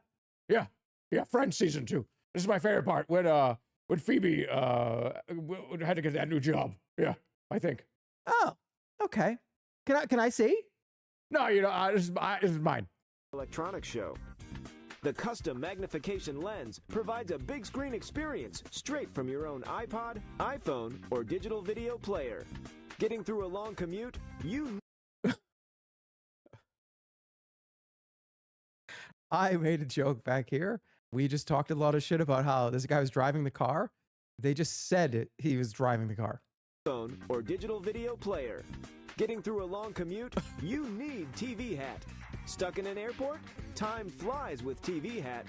Yeah, Friends season 2. This is my favorite part when Phoebe had to get that new job. Yeah, I think. Oh, okay. Can I see? No, this is mine. Electronics show. The custom magnification lens provides a big screen experience straight from your own iPod, iPhone, or digital video player. Getting through a long commute, I made a joke back here. We just talked a lot of shit about how this guy was driving the car. They just said he was driving the car. Phone or digital video player. Getting through a long commute? You need TV Hat. Stuck in an airport? Time flies with TV Hat.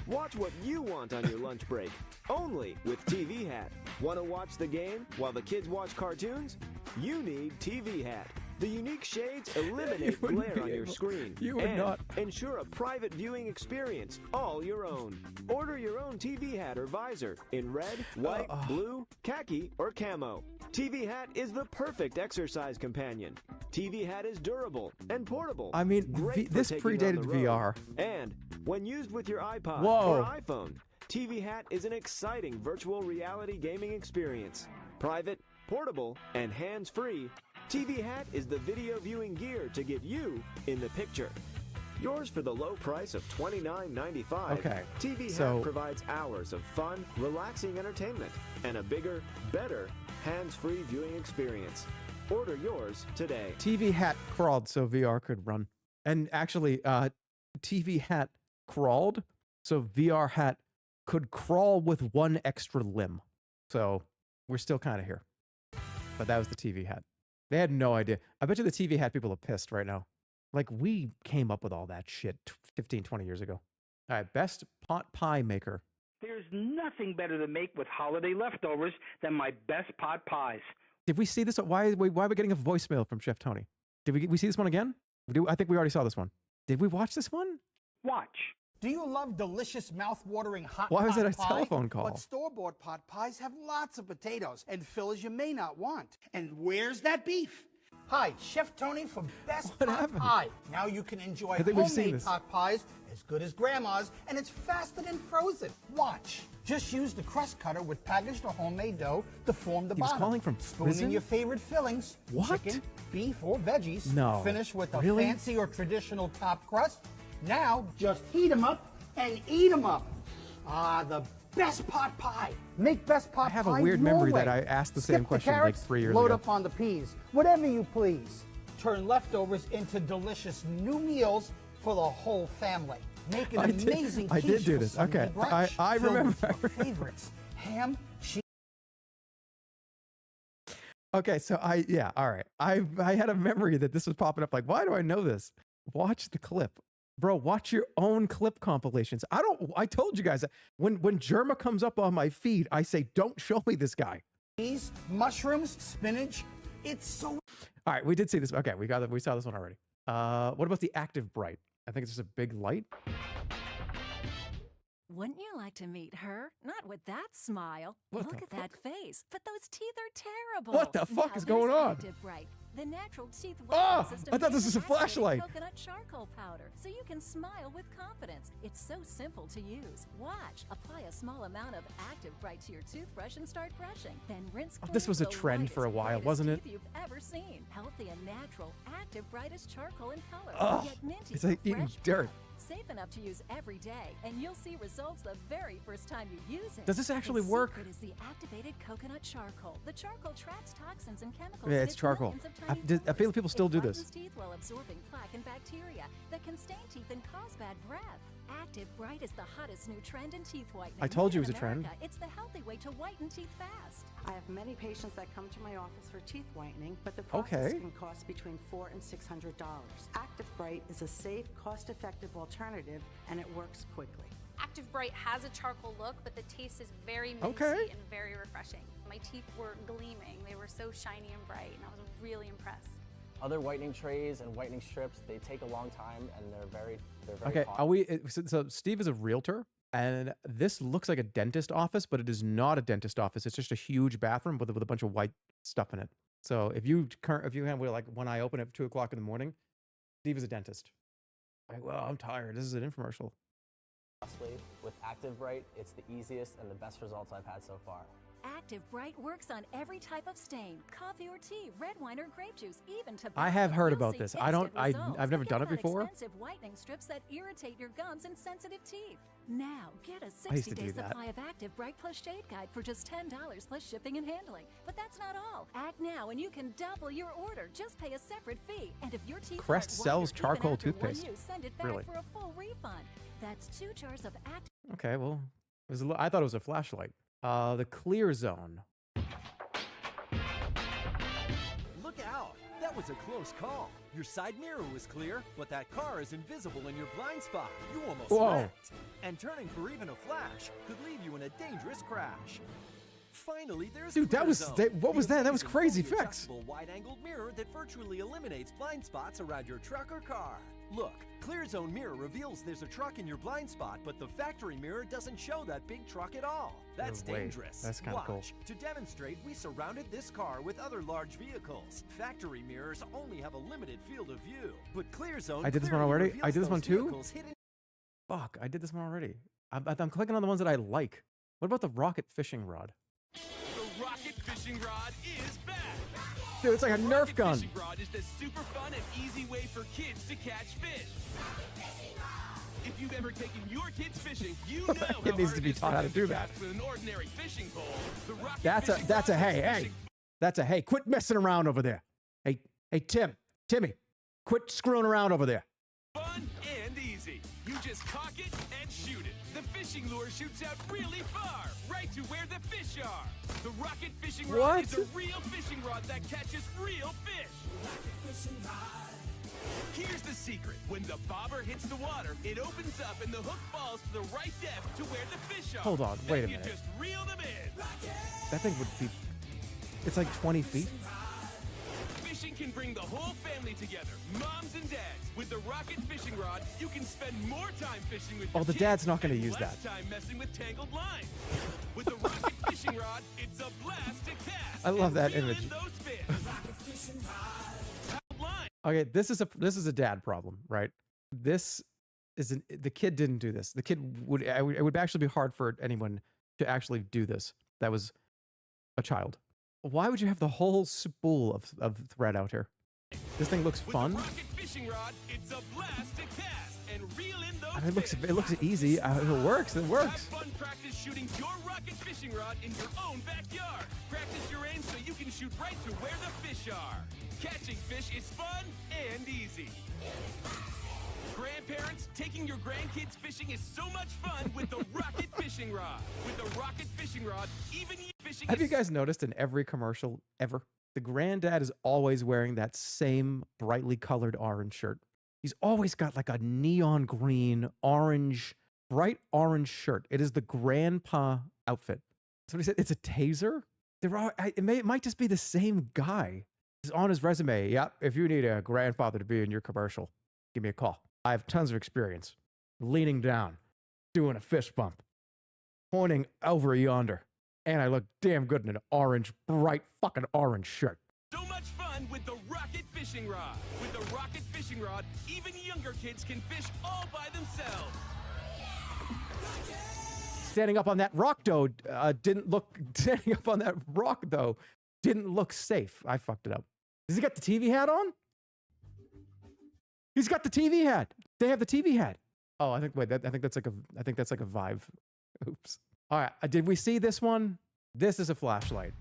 Watch what you want on your lunch break. Only with TV Hat. Want to watch the game while the kids watch cartoons? You need TV Hat. The unique shades eliminate glare on your screen. You would and not. ensure a private viewing experience, all your own. Order your own TV hat or visor in red, white, blue, khaki, or camo. TV Hat is the perfect exercise companion. TV Hat is durable and portable. I mean, Great for this taking on predated the road. VR. And when used with your iPod Whoa. or iPhone, TV Hat is an exciting virtual reality gaming experience. Private, portable, and hands-free, TV Hat is the video viewing gear to get you in the picture. Yours for the low price of $29.95. Okay, TV so- Hat provides hours of fun, relaxing entertainment and a bigger, better, hands-free viewing experience. Order yours today. TV Hat crawled so VR could run. And actually, TV Hat crawled so VR Hat could crawl with one extra limb. So we're still kind of here. But that was the TV Hat. They had no idea. I bet you the TV Hat people are pissed right now. Like, we came up with all that shit 15, 20 years ago. All right, best pot pie maker. There's nothing better to make with holiday leftovers than my best pot pies. Did we see this? Why are we getting a voicemail from Chef Tony? Did we see this one again? I think we already saw this one. Did we watch this one? Watch. Do you love delicious, mouth-watering hot Why was pot it a pie? telephone call? But store-bought pot pies have lots of potatoes and fillers you may not want. And where's that beef? Hi, Chef Tony from Best Pot Pie. Now you can enjoy I think we've seen homemade this. pot pies as good as Grandma's, and it's faster than frozen. Watch. Just use the crust cutter with packaged or homemade dough to form the He was bottom. calling from Spoon prison? in your favorite fillings. What? Chicken, beef, or veggies. No. Finish with a Really? fancy or traditional top crust. Now, just heat them up and eat them up. Ah, the best pot pie. Make best pot pie. I have a weird memory that I asked the same Skip question like carrots, 3 years load ago. up on the peas. Whatever you please. Turn leftovers into delicious new meals for the whole family. Make an amazing I did quiche do for this. Sunday Okay, brunch I filled remember. with your favorites. Ham, cheese. Okay, so all right. I had a memory that this was popping up. Like, why do I know this? Watch the clip. Bro, watch your own clip compilations. I told you guys that when Jerma comes up on my feed, I say, don't show me this guy. Cheese, mushrooms, spinach. It's so All right, we did see this. Okay, we saw this one already. What about the Active Bright? I think it's just a big light. Wouldn't you like to meet her? Not with that smile. What Look the at that face. But those teeth are terrible. What the fuck is going on? Active Bright, the natural teeth Ah, whitening system I thought this uses was a flashlight. activated coconut charcoal powder, so you can smile with confidence. It's so simple to use. Watch. Apply a small amount of Active Bright to your toothbrush and start brushing. Then rinse clean. This was a the trend for a whitest, while, brightest wasn't it? teeth you've ever seen. Healthy and natural. Active Brightest charcoal in color. Ugh, Yet minty it's like for eating fresh dirt. breath. Safe enough to use every day, and you'll see results the very first time you use it. Does this actually The work? secret is the activated coconut charcoal. The charcoal traps toxins and chemicals. Yeah, in it's charcoal. millions of I tiny I feel pores. people still It do brightens this. teeth while absorbing plaque and bacteria that can stain teeth and cause bad breath. Active Bright is the hottest new trend in teeth whitening. I told you Made it was in a trend. America, It's the healthy way to whiten teeth fast. I have many patients that come to my office for teeth whitening, but the process Okay. can cost between $400 and $600. Active Bright is a safe, cost-effective alternative, and it works quickly. Active Bright has a charcoal look, but the taste is very minty Okay. and very refreshing. My teeth were gleaming. They were so shiny and bright, and I was really impressed. Other whitening trays and whitening strips, they take a long time and they're very Okay, costly. are we? So Steve is a realtor, and this looks like a dentist office, but it is not a dentist office. It's just a huge bathroom with a bunch of white stuff in it. So if you have like when I open at 2 o'clock in the morning, Steve is a dentist. Like, well, I'm tired. This is an infomercial. Costly. With Active Bright, it's the easiest and the best results I've had so far. Active Bright works on every type of stain, coffee or tea, red wine or grape juice, even tobacco. I have heard You'll about see this. instant results. I've never done it Forget about before. expensive whitening strips that irritate your gums and sensitive teeth. Now, get a I used to 60-day do that. supply of Active Bright plus Shade Guide for just $10 plus shipping and handling. But that's not all. Act now and you can double your order. Just pay a separate fee. And if your teeth Crest aren't sells whiter even charcoal after one toothpaste. use, send it back Really? for a full refund. That's 2 jars of Active. Okay, well, I thought it was a flashlight. The clear zone. Look out! That was a close call. Your side mirror was clear, but that car is invisible in your blind spot. You almost wrecked. And turning for even a flash could leave you in a dangerous crash. Finally, there's Dude, that was what was that? That was crazy fix. Wide-angled mirror that virtually eliminates blind spots around your truck or car. Look, Clear Zone Mirror reveals there's a truck in your blind spot, but the factory mirror doesn't show that big truck at all. That's dangerous. That's kind of cool. To demonstrate, we surrounded this car with other large vehicles. Factory mirrors only have a limited field of view, but Clear Zone. I did this one already. I did this one too. Fuck, I did this one already. I'm clicking on the ones that I like. What about the rocket fishing rod? The rocket fishing rod is back. Dude, it's like a Nerf gun. Fishing rod is the super fun and easy way for kids to catch fish. If you've ever taken your kids fishing, you know it needs to be taught how to do that. With an ordinary fishing pole. The rocket that's a hey. That's a hey. Quit messing around over there. Hey, Timmy, quit screwing around over there. Fun and easy. You just cock it and shoot it. The fishing lure shoots out really far, right to where the fish are. The rocket fishing rod is a real fishing rod that catches real fish. Here's the secret. When the bobber hits the water, it opens up and the hook falls to the right depth to where the fish are. Hold on, wait a minute. You just reel them in. That thing would be... It's like 20 feet. Fishing can bring the whole family together, moms and dads. With the rocket fishing rod, you can spend more time fishing with your the kids dad's not going to and use less that. time messing with tangled lines. With the rocket fishing rod, it's a blast to cast. I love that reel in image. those fish. Okay, this is a dad problem, right? This is the kid didn't do this. The kid it would actually be hard for anyone to actually do this. That was a child. Why would you have the whole spool of thread out here? This thing looks fun. With the rocket fishing rod, it's a blast to cast and reel in those I mean, fish. it looks easy. It works. It works. Have fun practice shooting your rocket fishing rod in your own backyard. Practice your aim so you can shoot right to where the fish are. Catching fish is fun and easy. Grandparents, taking your grandkids fishing is so much fun with the rocket fishing rod. With the rocket fishing rod, even fishing Have you guys noticed in every commercial ever, the granddad is always wearing that same brightly colored orange shirt? He's always got like a neon green, orange, bright orange shirt. It is the grandpa outfit. Somebody said it's a taser. It might just be the same guy. It's on his resume. Yep, if you need a grandfather to be in your commercial, give me a call. I have tons of experience. Leaning down, doing a fist bump, pointing over yonder. And I look damn good in an orange, bright fucking orange shirt. So much fun with the rocket fishing rod. With the rocket fishing rod, even younger kids can fish all by themselves. Standing up on that rock, though, didn't look safe. I fucked it up. Does he got the TV hat on? He's got the TV hat. They have the TV hat. Oh, I think that's like a Vive. Oops. All right. Did we see this one? This is a flashlight.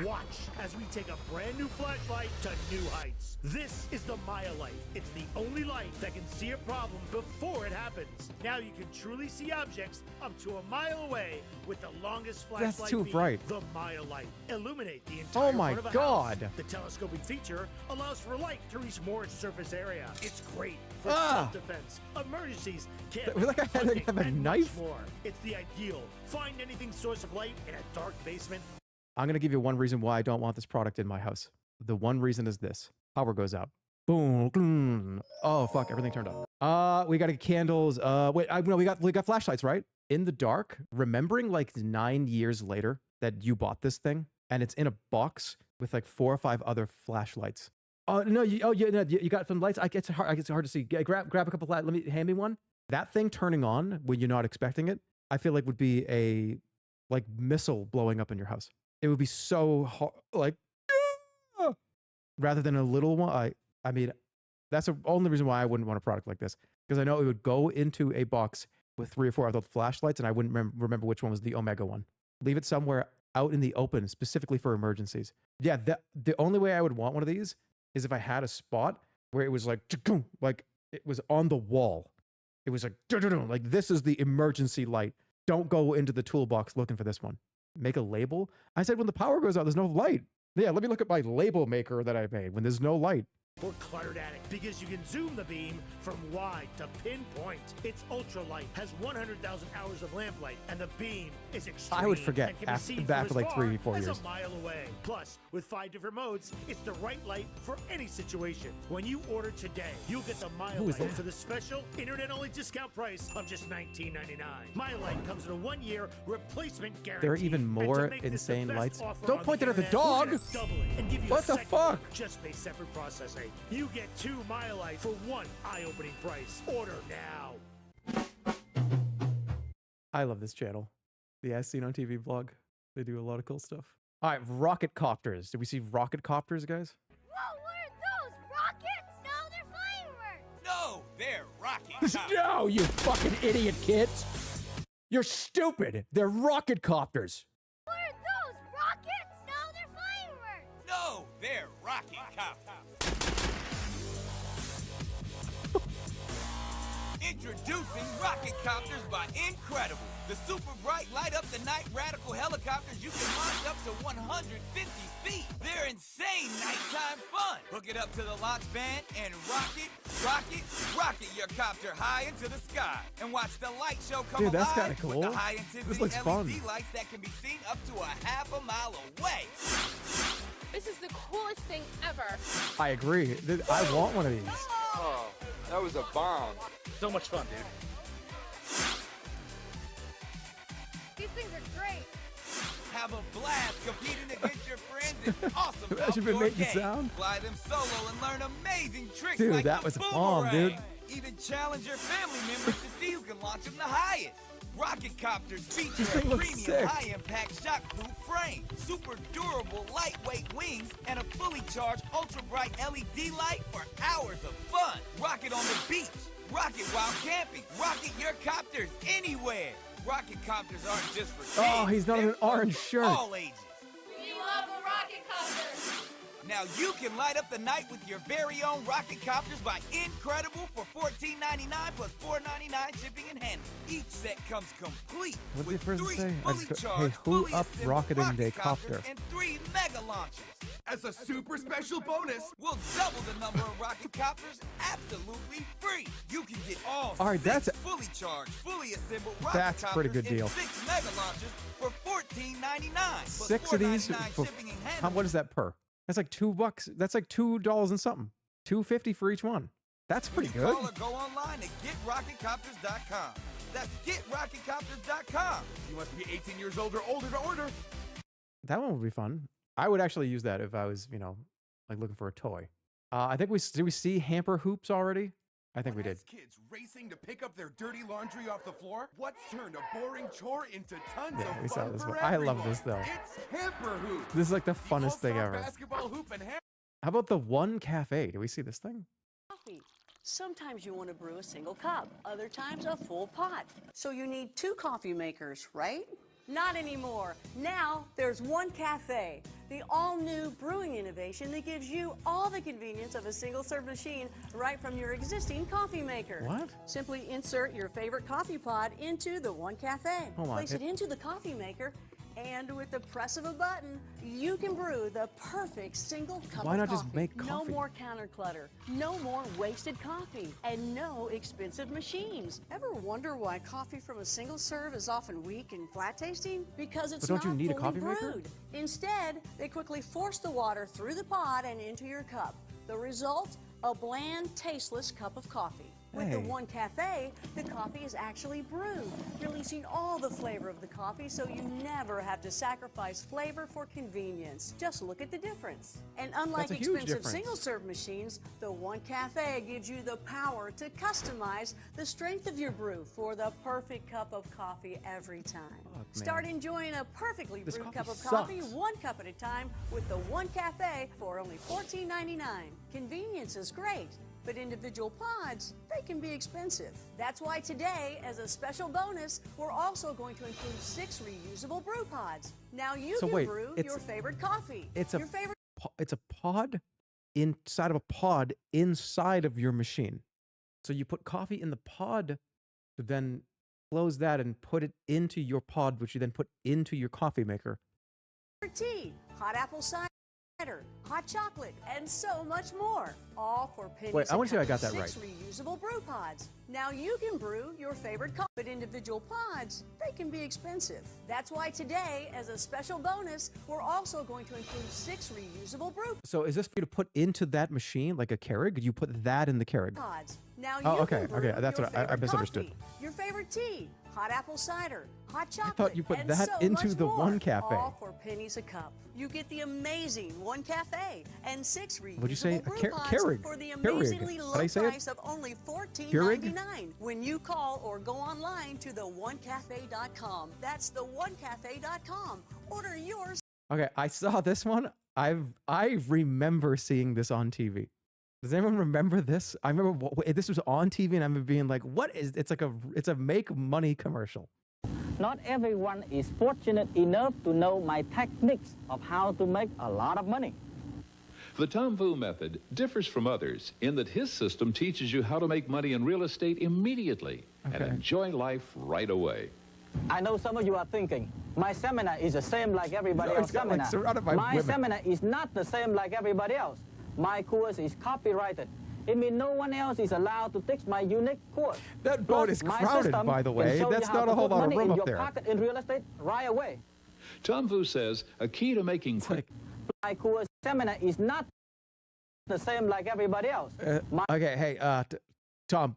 Watch as we take a brand new flashlight to new heights. This is the Maya light. It's the only light that can see a problem before it happens. Now you can truly see objects up to a mile away with the longest flashlight. That's too beam, bright. The Maya light. Illuminate the entire Oh my front of a God. house. The telescoping feature allows for light to reach more surface area. It's great for Ah. self-defense, emergencies, It was like I had to have a and knife. much more. It's the ideal find anything source of light in a dark basement. I'm going to give you one reason why I don't want this product in my house. The one reason is this. Power goes out. Boom. Boom. Oh, fuck. Everything turned off. We got candles. Wait, no, we got flashlights, right? In the dark, remembering like 9 years later that you bought this thing and it's in a box with like 4 or 5 other flashlights. Oh, no. You got some lights. It's hard to see. Grab a couple of hand me one. That thing turning on when you're not expecting it, I feel like would be a like missile blowing up in your house. It would be so hard, like, rather than a little one. I mean, that's the only reason why I wouldn't want a product like this, because I know it would go into a box with 3 or 4 of those flashlights, and I wouldn't remember which one was the Omega one. Leave it somewhere out in the open, specifically for emergencies. Yeah, the only way I would want one of these is if I had a spot where it was like it was on the wall. It was like this is the emergency light. don't go into the toolbox looking for this one. Make a label. I said when the power goes out, there's no light. Yeah, let me look at my label maker that I made when there's no light. Or cluttered attic, because you can zoom the beam from wide to pinpoint. It's ultralight, has 100,000 hours of lamplight, and the beam is extreme. I would forget and can be after seen that from for like as 3 far 4 as years. a mile away. Plus, with 5 different modes, it's the right light for any situation. When you order today, you'll get the Mile Who is Light that? for the special internet-only discount price of just $19.99. Mile Light comes with a 1-year replacement guarantee. There are even And to more make this the insane best lights. offer Don't on point the it at the internet, we're dog. gonna double it and give you What a the second fuck? one. Just pay separate processing. You get 2 Mile Light for 1 eye-opening price. Order now. I love this channel. The As Seen on TV vlog. They do a lot of cool stuff. All right, rocket copters. Did we see rocket copters, guys? Whoa, what are those? Rockets? No, they're fireworks. No, they're rocket. No, you fucking idiot kids. You're stupid. They're rocket copters. What are those? Rockets? No, they're fireworks. No, they're rocket copters. Introducing rocket copters by Incredible. The super bright light up the night radical helicopters you can launch up to 150 feet. They're insane nighttime fun. Hook it up to the launch band and rocket your copter high into the sky. And watch the light show come Dude, that's alive kinda cool. with the high intensity This looks LED fun. lights that can be seen up to a half a mile away. This is the coolest thing ever. I agree. I want one of these. Oh, that was a bomb. So much fun, dude. These things are great. Have a blast competing against your friends in awesome Imagine if it outdoor made you games. sound. Fly them solo and learn amazing tricks Dude, like that the was a bomb, dude. boomerang. Even challenge your family members to see who can launch them the highest. Rocket copters feature This a thing looks premium sick. high-impact shockproof frame, super durable lightweight wings, and a fully charged ultra-bright LED light for hours of fun. Rocket on the beach. Rocket while camping. Rocket your copters anywhere. Rocket copters aren't just for kids. Oh, he's not in they're an orange for shirt. all ages. We love a rocket copter. Now you can light up the night with your very own rocket copters by Incredible for $14.99 plus $4.99 shipping and handling. Each set comes complete What did with the person 3 say? fully Hey, charged, who fully up assembled rocketing rocket a copters copter? and 3 mega launchers. As a super special bonus, we'll double the number of rocket copters absolutely free. You can get all All right, 6 that's- fully charged, fully assembled rocket That's a pretty copters good deal. and 6 mega launchers for $14.99 plus 6 of these $4.99 for shipping and handling. what is that per? That's like $2. That's like $2 and something. $2.50 for each one. That's pretty good. Call or go online at GetRocketCopters.com. That's GetRocketCopters.com. You must be 18 years old or older to order. That one would be fun. I would actually use that if I was, like looking for a toy. I think did we see hamper hoops already? I think we did. Kids racing to pick up their dirty laundry off the floor? What's turned a boring chore into tons Yeah, of we saw fun this for one. I love everyone? this though. It's hamper hoops. This is like the funnest thing All-star ever. Basketball hoop and hamper. How about the one cafe? Do we see this thing? Coffee. Sometimes you want to brew a single cup, other times a full pot. So you need 2 coffee makers, right? Not anymore. Now there's one cafe, the all-new brewing innovation that gives you all the convenience of a single-serve machine right from your existing coffee maker. What? Simply insert your favorite coffee pod into the one cafe. Hold on, Place it into the coffee maker, and with the press of a button, you can brew the perfect single cup Why of not coffee. just make No coffee? more counter clutter, no more wasted coffee, and no expensive machines. Ever wonder why coffee from a single serve is often weak and flat tasting? Because it's But don't you not need a fully coffee maker? brewed. Instead, they quickly force the water through the pod and into your cup. The result? A bland, tasteless cup of coffee. With the Hey. One Cafe, the coffee is actually brewed, releasing all the flavor of the coffee so you never have to sacrifice flavor for convenience. Just look at the difference. And unlike That's a huge expensive difference. single-serve machines, the One Cafe gives you the power to customize the strength of your brew for the perfect cup of coffee every time. man. Start enjoying a perfectly This brewed coffee cup of coffee, sucks. 1 cup at a time, with the One Cafe for only $14.99. Convenience is great, but individual pods, they can be expensive. That's why today, as a special bonus, we're also going to include 6 reusable brew pods. Now you So can wait, brew it's- your favorite coffee. It's your favorite it's a pod inside of a pod inside of your machine. So you put coffee in the pod to then close that and put it into your pod, which you then put into your coffee maker. Tea, hot apple cider, hot chocolate, and so much more. All for pennies. Wait, I want to see if I got that 6 right. reusable brew pods. Now you can brew your favorite coffee, but individual pods, they can be expensive. That's why today, as a special bonus, we're also going to include 6 reusable brew So is this for you to put into that machine like a Keurig? You put that in the Keurig. pods. Now Oh, you okay, can brew okay, that's your what I favorite misunderstood. coffee, your favorite tea, hot apple cider, hot chocolate, I thought you put and that so into much the more, One Cafe. all for pennies a cup. You get the amazing One Cafe and 6 reusable What'd you say? brew A pods Keurig. for the Keurig. amazingly Did low I say it? price of only Keurig? $14.99 when you call or go online to theonecafe.com. That's theonecafe.com. Order yours. Okay, I saw this one. I remember seeing this on TV. Does anyone remember this? I remember this was on TV, and I remember being like, "What is?" It's a make money commercial. Not everyone is fortunate enough to know my techniques of how to make a lot of money. The Tom Vu method differs from others in that his system teaches you how to make money in real estate immediately and enjoy life right away. I know some of you are thinking, my seminar is the same like everybody else's seminar. My seminar is not the same like everybody else. My course is copyrighted. It means no one else is allowed to teach my unique course. That boat is crowded, by the way. That's not a whole lot of room up there. Pocket in real estate right away. Tom Vu says a key to making quick... My course seminar is not the same like everybody else. Okay, hey, Tom,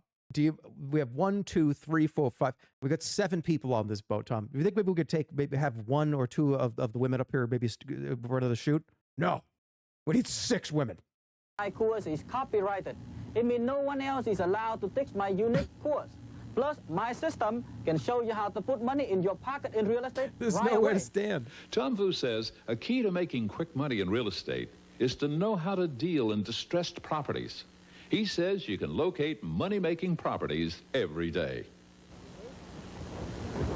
we have 1, 2, 3, 4, 5. We got 7 people on this boat, Tom. Do you think maybe we could maybe have 1 or 2 of the women up here maybe for another shoot? No. We need 6 women. My course is copyrighted. It means no one else is allowed to teach my unique course. Plus, my system can show you how to put money in your pocket in real estate There's right nowhere away. to stand. Tom Vu says a key to making quick money in real estate is to know how to deal in distressed properties. He says you can locate money-making properties every day.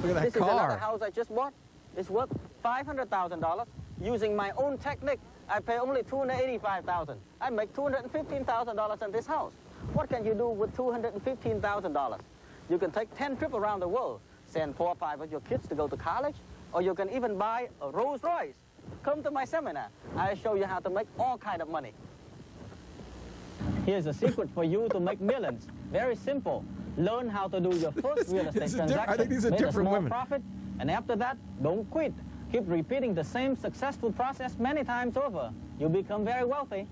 Look at that This is another car. house I just bought. It's worth $500,000. Using my own technique, I pay only $285,000. I make $215,000 in this house. What can you do with $215,000? You can take 10 trips around the world, send 4 or 5 of your kids to go to college, or you can even buy a Rolls Royce. Come to my seminar. I show you how to make all kind of money. Here's a secret for you to make millions. Very simple. Learn how to do your first real estate transaction. I think these are make a different small women. profit, and after that, don't quit. Keep repeating the same successful process many times over. You'll become very wealthy.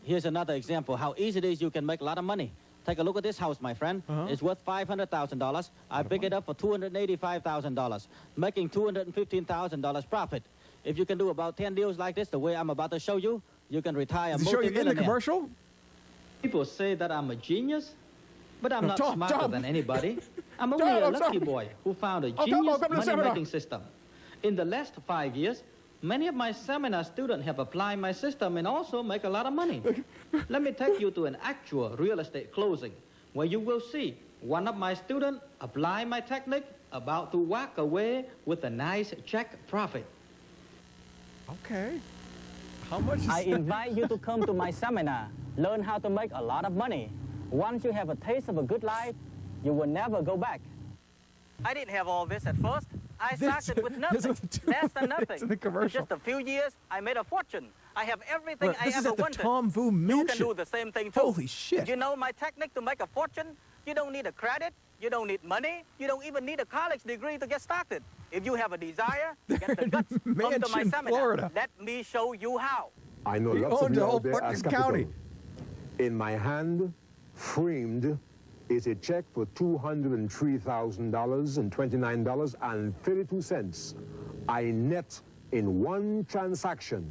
Here's another example how easy it is you can make a lot of money. Take a look at this house, my friend. It's worth $500,000. I pick it up for $285,000, making $215,000 profit. If you can do about 10 deals like this, the way I'm about to show you, you can retire Does he show you in the multi-millionaire. commercial? People say that I'm a genius, but I'm not Tom, smarter Tom. than anybody. I'm only a lucky boy who found a genius money-making system. In the last 5 years, many of my seminar students have applied my system and also make a lot of money. Let me take you to an actual real estate closing, where you will see one of my students apply my technique, about to walk away with a nice check profit. Okay. How much is I that? invite you to come to my seminar. Learn how to make a lot of money. Once you have a taste of a good life, you will never go back. I didn't have all this at first. I started with nothing, less than nothing. in the commercial. In just a few years, I made a fortune. I have everything Wait, I this is ever at the wanted. Tom Vu You mansion. can do the same thing too. Holy shit. You know my technique to make a fortune? You don't need a credit. You don't need money. You don't even need a college degree to get started. If you have a desire, get the guts, come to my Mansion, seminar. Florida. Let me show you how. I know He lots of owned you the whole out there as fucking capital. county. In my hand, framed, is a check for $203,029.32. I net in one transaction,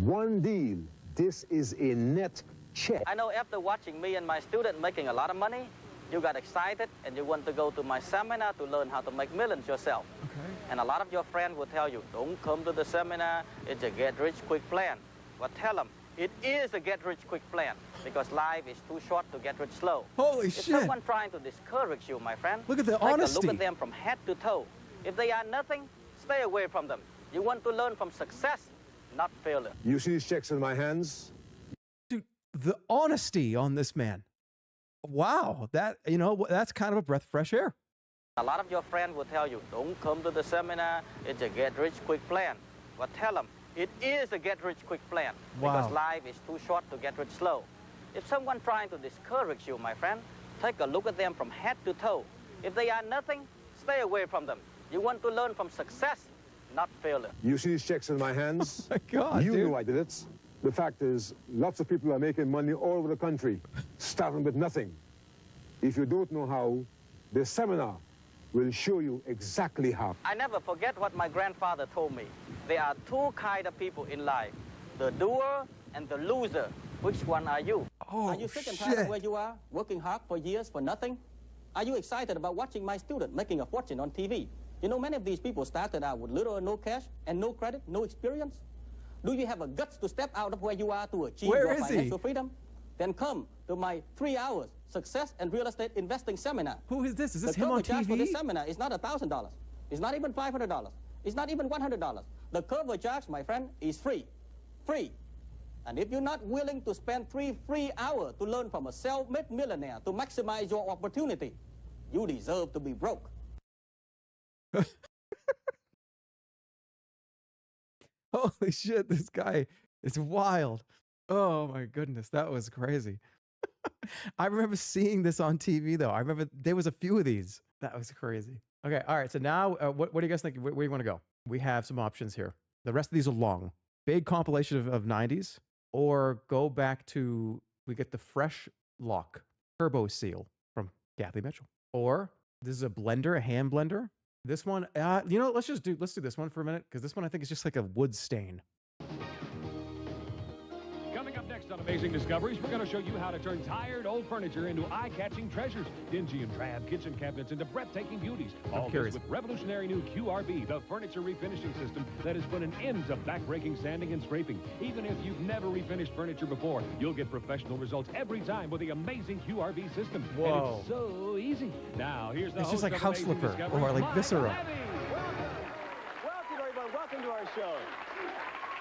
one deal. This is a net check. I know after watching me and my student making a lot of money, you got excited and you want to go to my seminar to learn how to make millions yourself. Okay. And a lot of your friends will tell you, don't come to the seminar, it's a get-rich-quick plan. But tell them, it is a get-rich-quick plan, because life is too short to get rich slow. Holy It's shit. someone trying to discourage you, my friend. Look at the Take a honesty. look at them from head to toe. If they are nothing, stay away from them. You want to learn from success, not failure. You see these checks in my hands? Dude, the honesty on this man. Wow. That, that's kind of a breath of fresh air. A lot of your friends will tell you, don't come to the seminar, it's a get-rich-quick plan. But tell them, it is a get-rich-quick plan. Wow. Because life is too short to get rich slow. If someone trying to discourage you, my friend, take a look at them from head to toe. If they are nothing, stay away from them. You want to learn from success, not failure. You see these checks in my hands? Oh my God, you dude. know I did it. The fact is, lots of people are making money all over the country, starting with nothing. If you don't know how, the seminar will show you exactly how. I never forget what my grandfather told me. There are two kinds of people in life, the doer and the loser. Which one are you? Oh, are you sick and tired of where you are, working hard for years for nothing? Are you excited about watching my student making a fortune on TV? You know, many of these people started out with little or no cash and no credit, no experience. Do you have a guts to step out of where you are to achieve your financial freedom? Then come to my 3 hours success and real estate investing seminar. Who is this? Is this the him on cover charge for TV? this seminar is not $1,000. It's not even $500. It's not even $100. The cover charge, my friend, is free. Free. And if you're not willing to spend 3 free hours to learn from a self-made millionaire to maximize your opportunity, you deserve to be broke. Holy shit, this guy is wild. Oh my goodness, that was crazy. I remember seeing this on TV though. I remember there was a few of these. That was crazy. Okay, all right, so now what do you guys think? Where do you want to go? We have some options here. The rest of these are long. Big compilation of 90s, or go back to, we get the Fresh Lock Turbo Seal from Kathy Mitchell. Or this is a blender, a hand blender. This one, you know, let's do this one for a minute, because this one I think is just like a wood stain. Coming up next on Amazing Discoveries, we're going to show you how to turn tired old furniture into eye-catching treasures, dingy and drab kitchen cabinets into breathtaking beauties. All this with revolutionary new QRB, the furniture refinishing system that has put an end to back-breaking sanding and scraping. Even if you've never refinished furniture before, you'll get professional results every time with the amazing QRB system. Whoa. And it's so easy. Now, here's the It's host just like of House Amazing Flipper Discoveries, or like Mike Viscera. Levy. Welcome, everyone. Welcome to our show.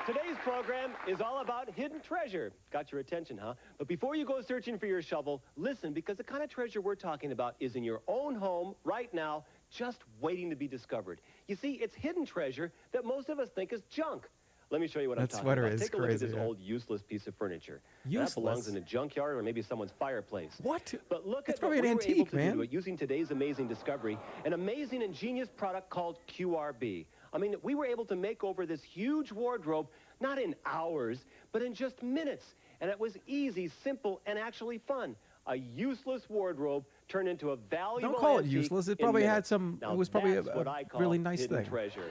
Today's program is all about hidden treasure. Got your attention, huh? But before you go searching for your shovel, listen, because the kind of treasure we're talking about is in your own home right now, just waiting to be discovered. You see, it's hidden treasure that most of us think is junk. Let me show you what I'm talking about. Take a look at this old useless piece of furniture. That belongs in a junkyard or maybe someone's fireplace. What? But look It's at what probably we an were able antique, to man. do using today's amazing discovery, an amazing ingenious product called QRB. I mean, we were able to make over this huge wardrobe, not in hours, but in just minutes. And it was easy, simple, and actually fun. A useless wardrobe turned into a valuable Don't call it antique useless. It in probably had minutes. some, Now, it was probably that's what I a call really nice hidden thing. treasure.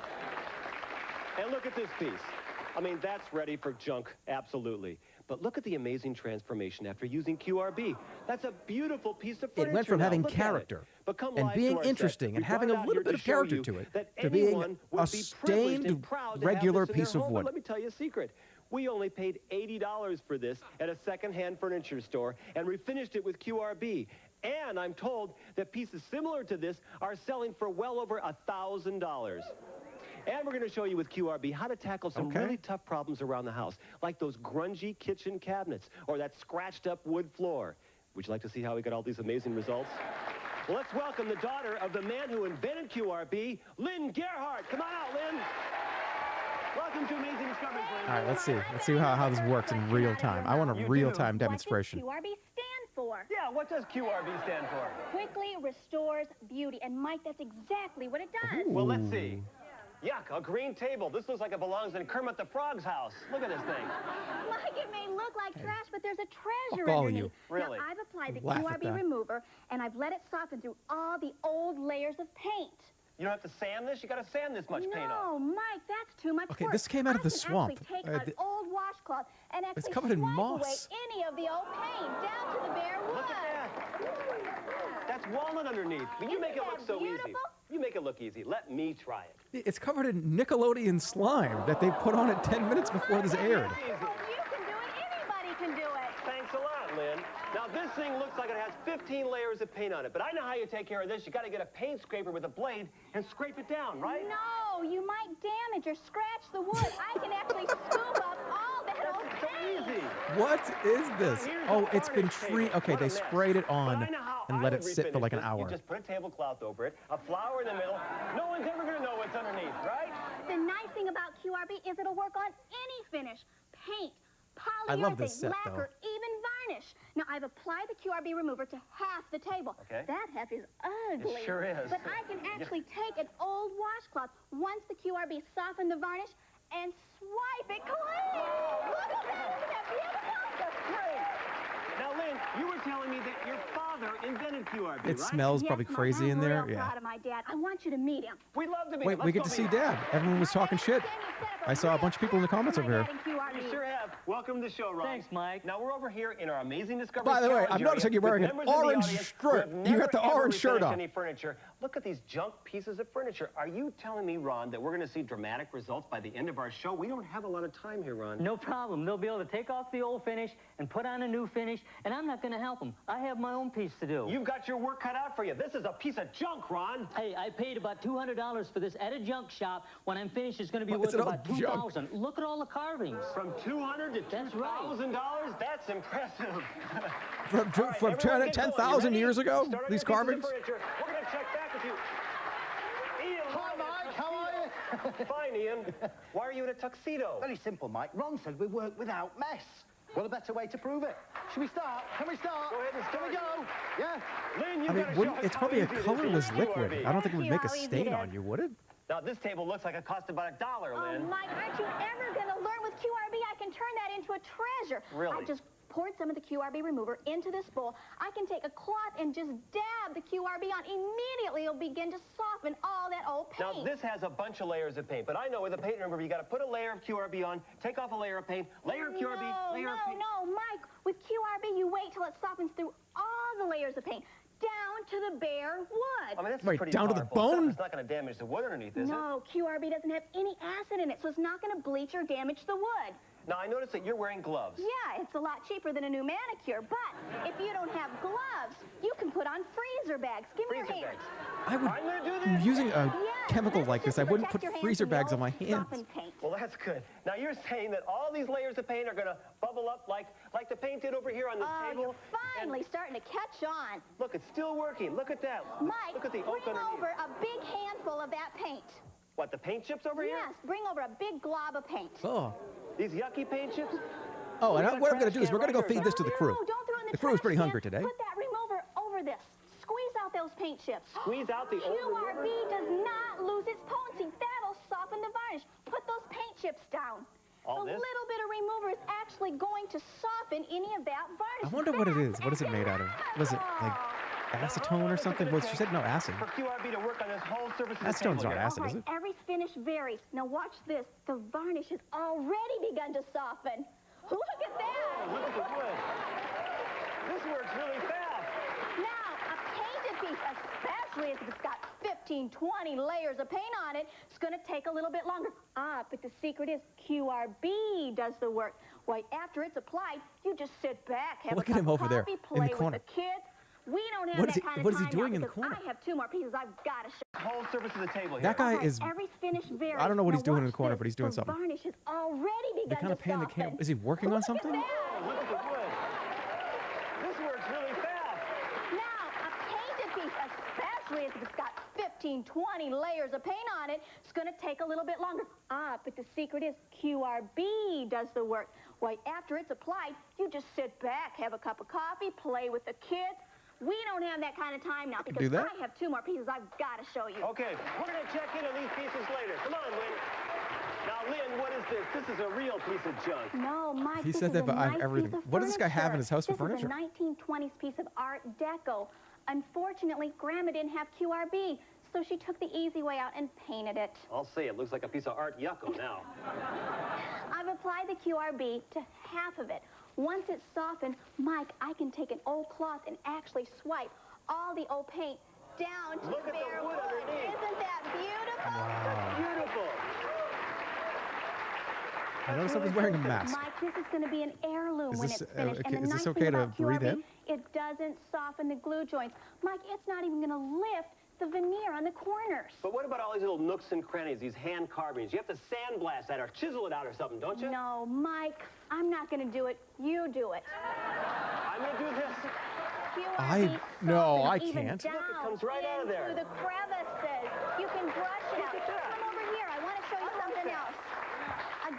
And look at this piece. I mean, that's ready for junk, absolutely. But look at the amazing transformation after using QRB. That's a beautiful piece of furniture. It went from now. having Look at character But come and live to being our set. interesting and We having brought a out little here bit of show character you to it, that to being anyone would a be privileged stained and proud to regular have this in their piece of home. wood. But let me tell you a secret. We only paid $80 for this at a second-hand furniture store and refinished it with QRB. And I'm told that pieces similar to this are selling for well over $1,000. And we're going to show you with QRB how to tackle some really tough problems around the house, like those grungy kitchen cabinets or that scratched-up wood floor. Would you like to see how we got all these amazing results? Well, let's welcome the daughter of the man who invented QRB, Lynn Gerhardt. Come on out, Lynn. Welcome to Amazing Discoveries, Lynn. All right, let's see how this works in real time. I want a real-time demonstration. What does QRB stand for? Yeah, what does QRB stand for? Quickly restores beauty. And Mike, that's exactly what it does. Well, let's see. Yuck, a green table. This looks like it belongs in Kermit the Frog's house. Look at this thing. Mike, it may look like trash, but there's a treasure Fuck all of underneath. you. Really? Now, I've applied the Laugh at QRB that. remover, and I've let it soften through all the old layers of paint. You don't have to sand this? You got to sand this much paint off. No, Mike, that's too much Okay, work. this came out of the I can swamp. actually take an old washcloth and actually It's covered in swipe moss. away any of the old paint down to the bare wood. Look at that. That's walnut underneath. But you make it look so easy. You make it look easy. Let me try it. It's covered in Nickelodeon slime that they put on it 10 minutes before this aired. Oh, you can do it. Anybody can do it. Thanks a lot, Lynn. Now, this thing looks like it has 15 layers of paint on it, but I know how you take care of this. You got to get a paint scraper with a blade and scrape it down, right? No, you might damage or scratch the wood. I can actually scoop up all that old paint. Easy. What is this? Oh, it's been treated. Okay, they sprayed it on and let it sit for like an hour. You just put a tablecloth over it, a flower in the middle. No one's ever going to know what's underneath, right? The nice thing about QRB is it'll work on any finish. Paint, I love this polyurethane, set, lacquer, even varnish. Now, I've applied the QRB remover to half the table. Okay. That half is ugly. It sure is. But I can actually take an old washcloth once the QRB softened the varnish and swipe it clean. Look at that. Isn't that beautiful? That's great. Now, Lynn, you were telling me that your father invented QRB, It right? smells probably Yes, crazy in there. I'm real Yeah. proud of my dad. I want you to meet him. We'd love to meet Wait, him. we Let's get go to see meet him. Dad. Everyone was talking shit. I saw a bunch of people in the comments over here. You sure have. Welcome to the show, Ron. Thanks, Mike. Now, we're over here in our amazing Discovery By the way, Challenge I'm noticing area you're wearing with an members of the orange audience who shirt. have You got never, the ever orange shirt refinished on. any furniture. Look at these junk pieces of furniture. Are you telling me, Ron, that we're going to see dramatic results by the end of our show? We don't have a lot of time here, Ron. No problem. They'll be able to take off the old finish and put on a new finish, and I'm not going to help them. I have my own piece to do. You've got your work cut out for you. This is a piece of junk, Ron. Hey, I paid about $200 for this at a junk shop. When I'm finished, it's going to be What, worth is it all about $2,000. Look at all the carvings. From $200 to $2,000? That's impressive. From 10,000 years ago, these carvings? We're going to check back with you. Ian, Hi, Mike. How are you? Fine, Ian. Why are you in a tuxedo? Very simple, Mike. Ron said we work without mess. What a better way to prove it? Should we start? Can we start? Go ahead and start. Can we go? Yeah. Lynn, I mean, it's probably a colorless liquid. I don't think it would make a stain on you, would it? Now, this table looks like it cost about $1, Lynn. Oh, Mike, aren't you ever going to learn with QRB? I can turn that into a treasure. Really? I just poured some of the QRB remover into this bowl. I can take a cloth and just dab the QRB on. Immediately, it'll begin to soften all that old paint. Now, this has a bunch of layers of paint, but I know with a paint remover, you got to put a layer of QRB on, take off a layer of paint, layer of QRB, layer of paint. No, Mike. With QRB, you wait till it softens through all the layers of paint, down to the bare wood. I mean, that's Wait, pretty down to the powerful stuff. bone? It's not going to damage the wood underneath, is it? No, QRB doesn't have any acid in it, so it's not going to bleach or damage the wood. Now, I noticed that you're wearing gloves. Yeah, it's a lot cheaper than a new manicure, but if you don't have gloves, you can put on freezer bags. Give me your hand. I would, using a chemical like this, I wouldn't put freezer bags on my hands. Well, that's good. Now, you're saying that all these layers of paint are going to bubble up like the paint did over here on this table? You're finally starting to catch on. Look, it's still working. Look at that. Mike, Look at the oak bring underneath. over a big handful of that paint. What, the paint chips over here? Yes, bring over a big glob of paint. Oh. These yucky paint chips? Oh, and what I'm going to do is we're going to go feed this to the crew. No, don't throw it in The crew is pretty trash hungry can. today. Put that remover over this. Squeeze out those paint chips. Squeeze out the old QRB remover? does not lose its potency. That'll soften the varnish. Put those paint chips down. All the this? little bit of remover is actually going to soften any of that varnish. I wonder what it is. What is it made out of? Was it like acetone or something? Well, she said no acid. For QRB to work on this whole surface of the Acetone's table not here. acid, is it? Every finish varies. Now watch this. The varnish has already begun to soften. Look at that. Look at the wood. This works really fast. Now, a painted piece, especially if it's got 15, 20 layers of paint on it, it's going to take a little bit longer. But the secret is QRB does the work. Why, after it's applied, you just sit back, have Look a at cup him of over there coffee, in the play corner. with the kids. We don't have What is that he- kind of what is he time doing now in the because corner? I have 2 more pieces I've got to show. Whole surface of the table here. That guy Alright, is. every finish varies. I don't know what he's Now doing in the watch corner, this. but he's doing the something. varnish has already They begun kind of to pan the soften. camera. Is he working on something? Look at the wood. This works really fast. Now, a painted piece, especially if it's got 15, 20 layers of paint on it, it's going to take a little bit longer. But the secret is QRB does the work. Why, after it's applied, you just sit back, have a cup of coffee, play with the kids. We don't have that kind of time now because do that? I have 2 more pieces I've got to show you. Okay, we're going to check in on these pieces later. Come on, Lynn. Now, Lynn, what is this? This is a real piece of junk. No, Mike, He this said is that, a but I have nice everything. piece of What does this guy have in his house for This furniture? is a 1920s piece of Art Deco. Unfortunately, Grandma didn't have QRB, so she took the easy way out and painted it. I'll say it looks like a piece of art yucco now. I've applied the QRB to half of it. Once it's softened, Mike, I can take an old cloth and actually swipe all the old paint down to Look at the bare wood wood. underneath. Isn't that beautiful? Wow. Beautiful. I noticed somebody's wearing a mask. Mike, this is going to be an heirloom Is when this, it's finished. okay, and the is this nice okay thing to about breathe QRB, in? it doesn't soften the glue joints. Mike, it's not even going to lift the veneer on the corners. But what about all these little nooks and crannies, these hand carvings? You have to sandblast that or chisel it out or something, don't you? No, Mike, I I'm not going to do it. You do it. I'm going to do this. No, I even can't. Down Look, it comes right out of there. Through the crevices. You can brush it out. Come over here. I want to show you something else.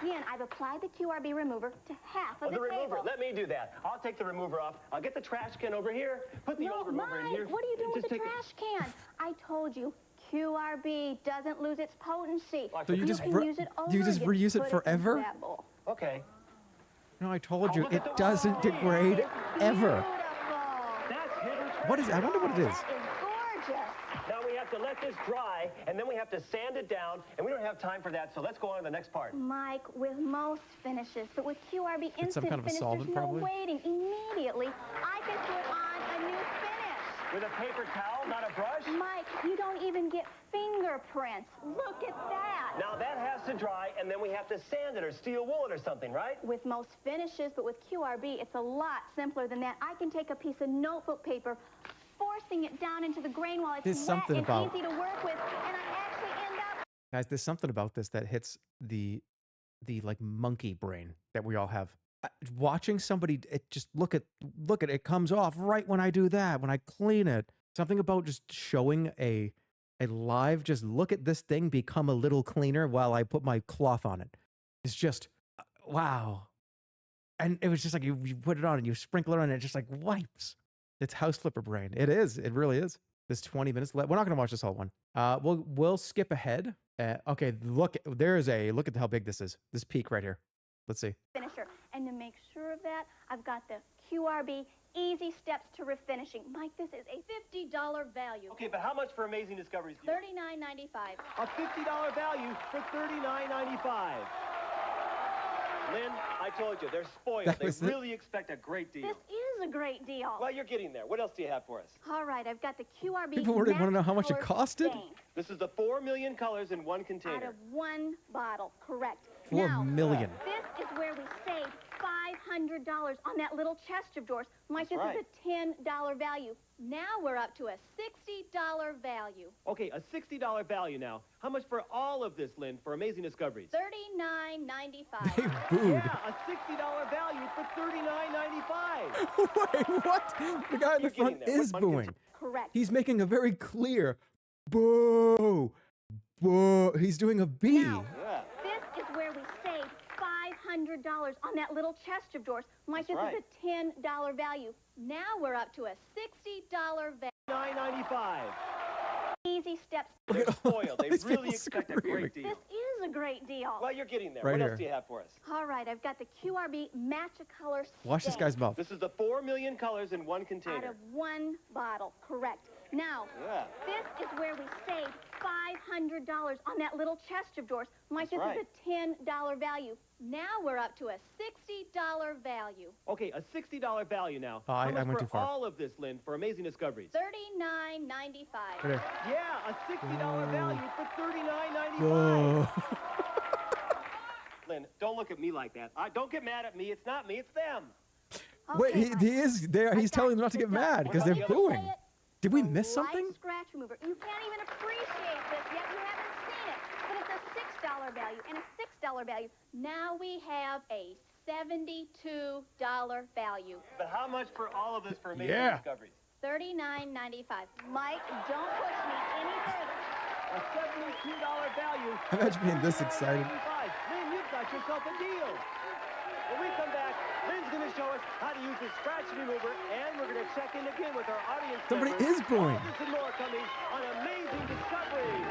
Again, I've applied the QRB remover to half of the remover. table. Let me do that. I'll take the remover off. I'll get the trash can over here. Put the old remover in here. What are you doing with Just the take trash can? I told you, QRB doesn't lose its potency. So you just can use it over you just again. reuse it Put forever? in that bowl. Okay. No, I told you look it at the- doesn't degrade ever. That's hidden trash. What is? I wonder what it is. That is gorgeous. Now we have to let this dry, and then we have to sand it down, and we don't have time for that, so let's go on to the next part. Mike, with most finishes, but with QRB It's some instant kind of a finish, solvent, there's no probably? waiting. Immediately, I can put on a new finish. With a paper towel, not a brush? Mike, you don't even get fingerprints. Look at that. Now that has to dry, and then we have to sand it or steel wool it or something, right? With most finishes, but with QRB, it's a lot simpler than that. I can take a piece of notebook paper, forcing it down into the grain while it's There's wet something and about- easy to work with, and I actually end up... Guys, there's something about this that hits the like monkey brain that we all have. Watching somebody, look at it comes off right when I do that, when I clean it. Something about just showing a live, just look at this thing become a little cleaner while I put my cloth on it. It's just, wow. And it was just like, you put it on and you sprinkle it on and it just like wipes. It's house flipper brain. It is. It really is. There's 20 minutes left. We're not going to watch this whole one. We'll skip ahead. Okay, look at how big this is. This peak right here. Let's see. Finisher. And to make sure of that, I've got the QRB Easy Steps to Refinishing. Mike, this is a $50 value. Okay, but how much for Amazing Discoveries? $39.95. A $50 value for $39.95. Lynn, I told you, they're spoiled. That They was it? really expect a great deal. This is a great deal. Well, you're getting there. What else do you have for us? All right, I've got the QRB People want to know how much it Max costed? Stain This is the 4 million colors in one out container. of one bottle, correct. 4 now, million. This is where we save $500 on that little chest of drawers. Mike, That's this is a $10 value. Now we're up to a $60 value. Okay, a $60 value now. How much for all of this, Lynn, for Amazing Discoveries? $39.95. They booed. Yeah, a $60 value for $39.95. Wait, what? The guy in the You're getting front there. is What booing. Correct. He's making a very clear boo. Boo. He's doing a B. Now, Yeah. this is where we save $500 on that little chest of drawers. Mike, That's this is a $10 value. Now we're up to a $60 value. $9.95. Easy Steps. They're spoiled. They these really people expect a screaming. great deal. This is a great deal. Well, you're getting there. Right What here. else do you have for us? All right, I've got the QRB Match-A-Color Watch this Stain guy's mouth. This is the 4 million colors in one out container. of one bottle, correct. Now, Yeah. this is where we save $500 on that little chest of drawers. Mike, That's this is a $10 value. Now we're up to a $60 value. Okay, a $60 value now. Oh, I How much went for too far. all of this, Lynn, for Amazing Discoveries? $39.95. Right here. Yeah, a $60 value for $39.95. Whoa. Lynn, don't look at me like that. Don't get mad at me. It's not me. It's them. Wait, Okay, he Mike. is there. He's telling them not to get mad because they're booing. Did we miss something? Light scratch remover. You can't even appreciate this yet. You haven't seen it. But it's a $6 value and a $6 value. Now we have a $72 value. But how much for all of this for Amazing Yeah. Discoveries? $39.95. Mike, don't push me any further. A $72 value. Imagine being this excited. Lynn, you've got yourself a deal. When we come back, Lynn's going to show us how to use the scratch remover, and we're going to check in again with our audience Somebody members. is booing. All this and more coming on Amazing Discoveries.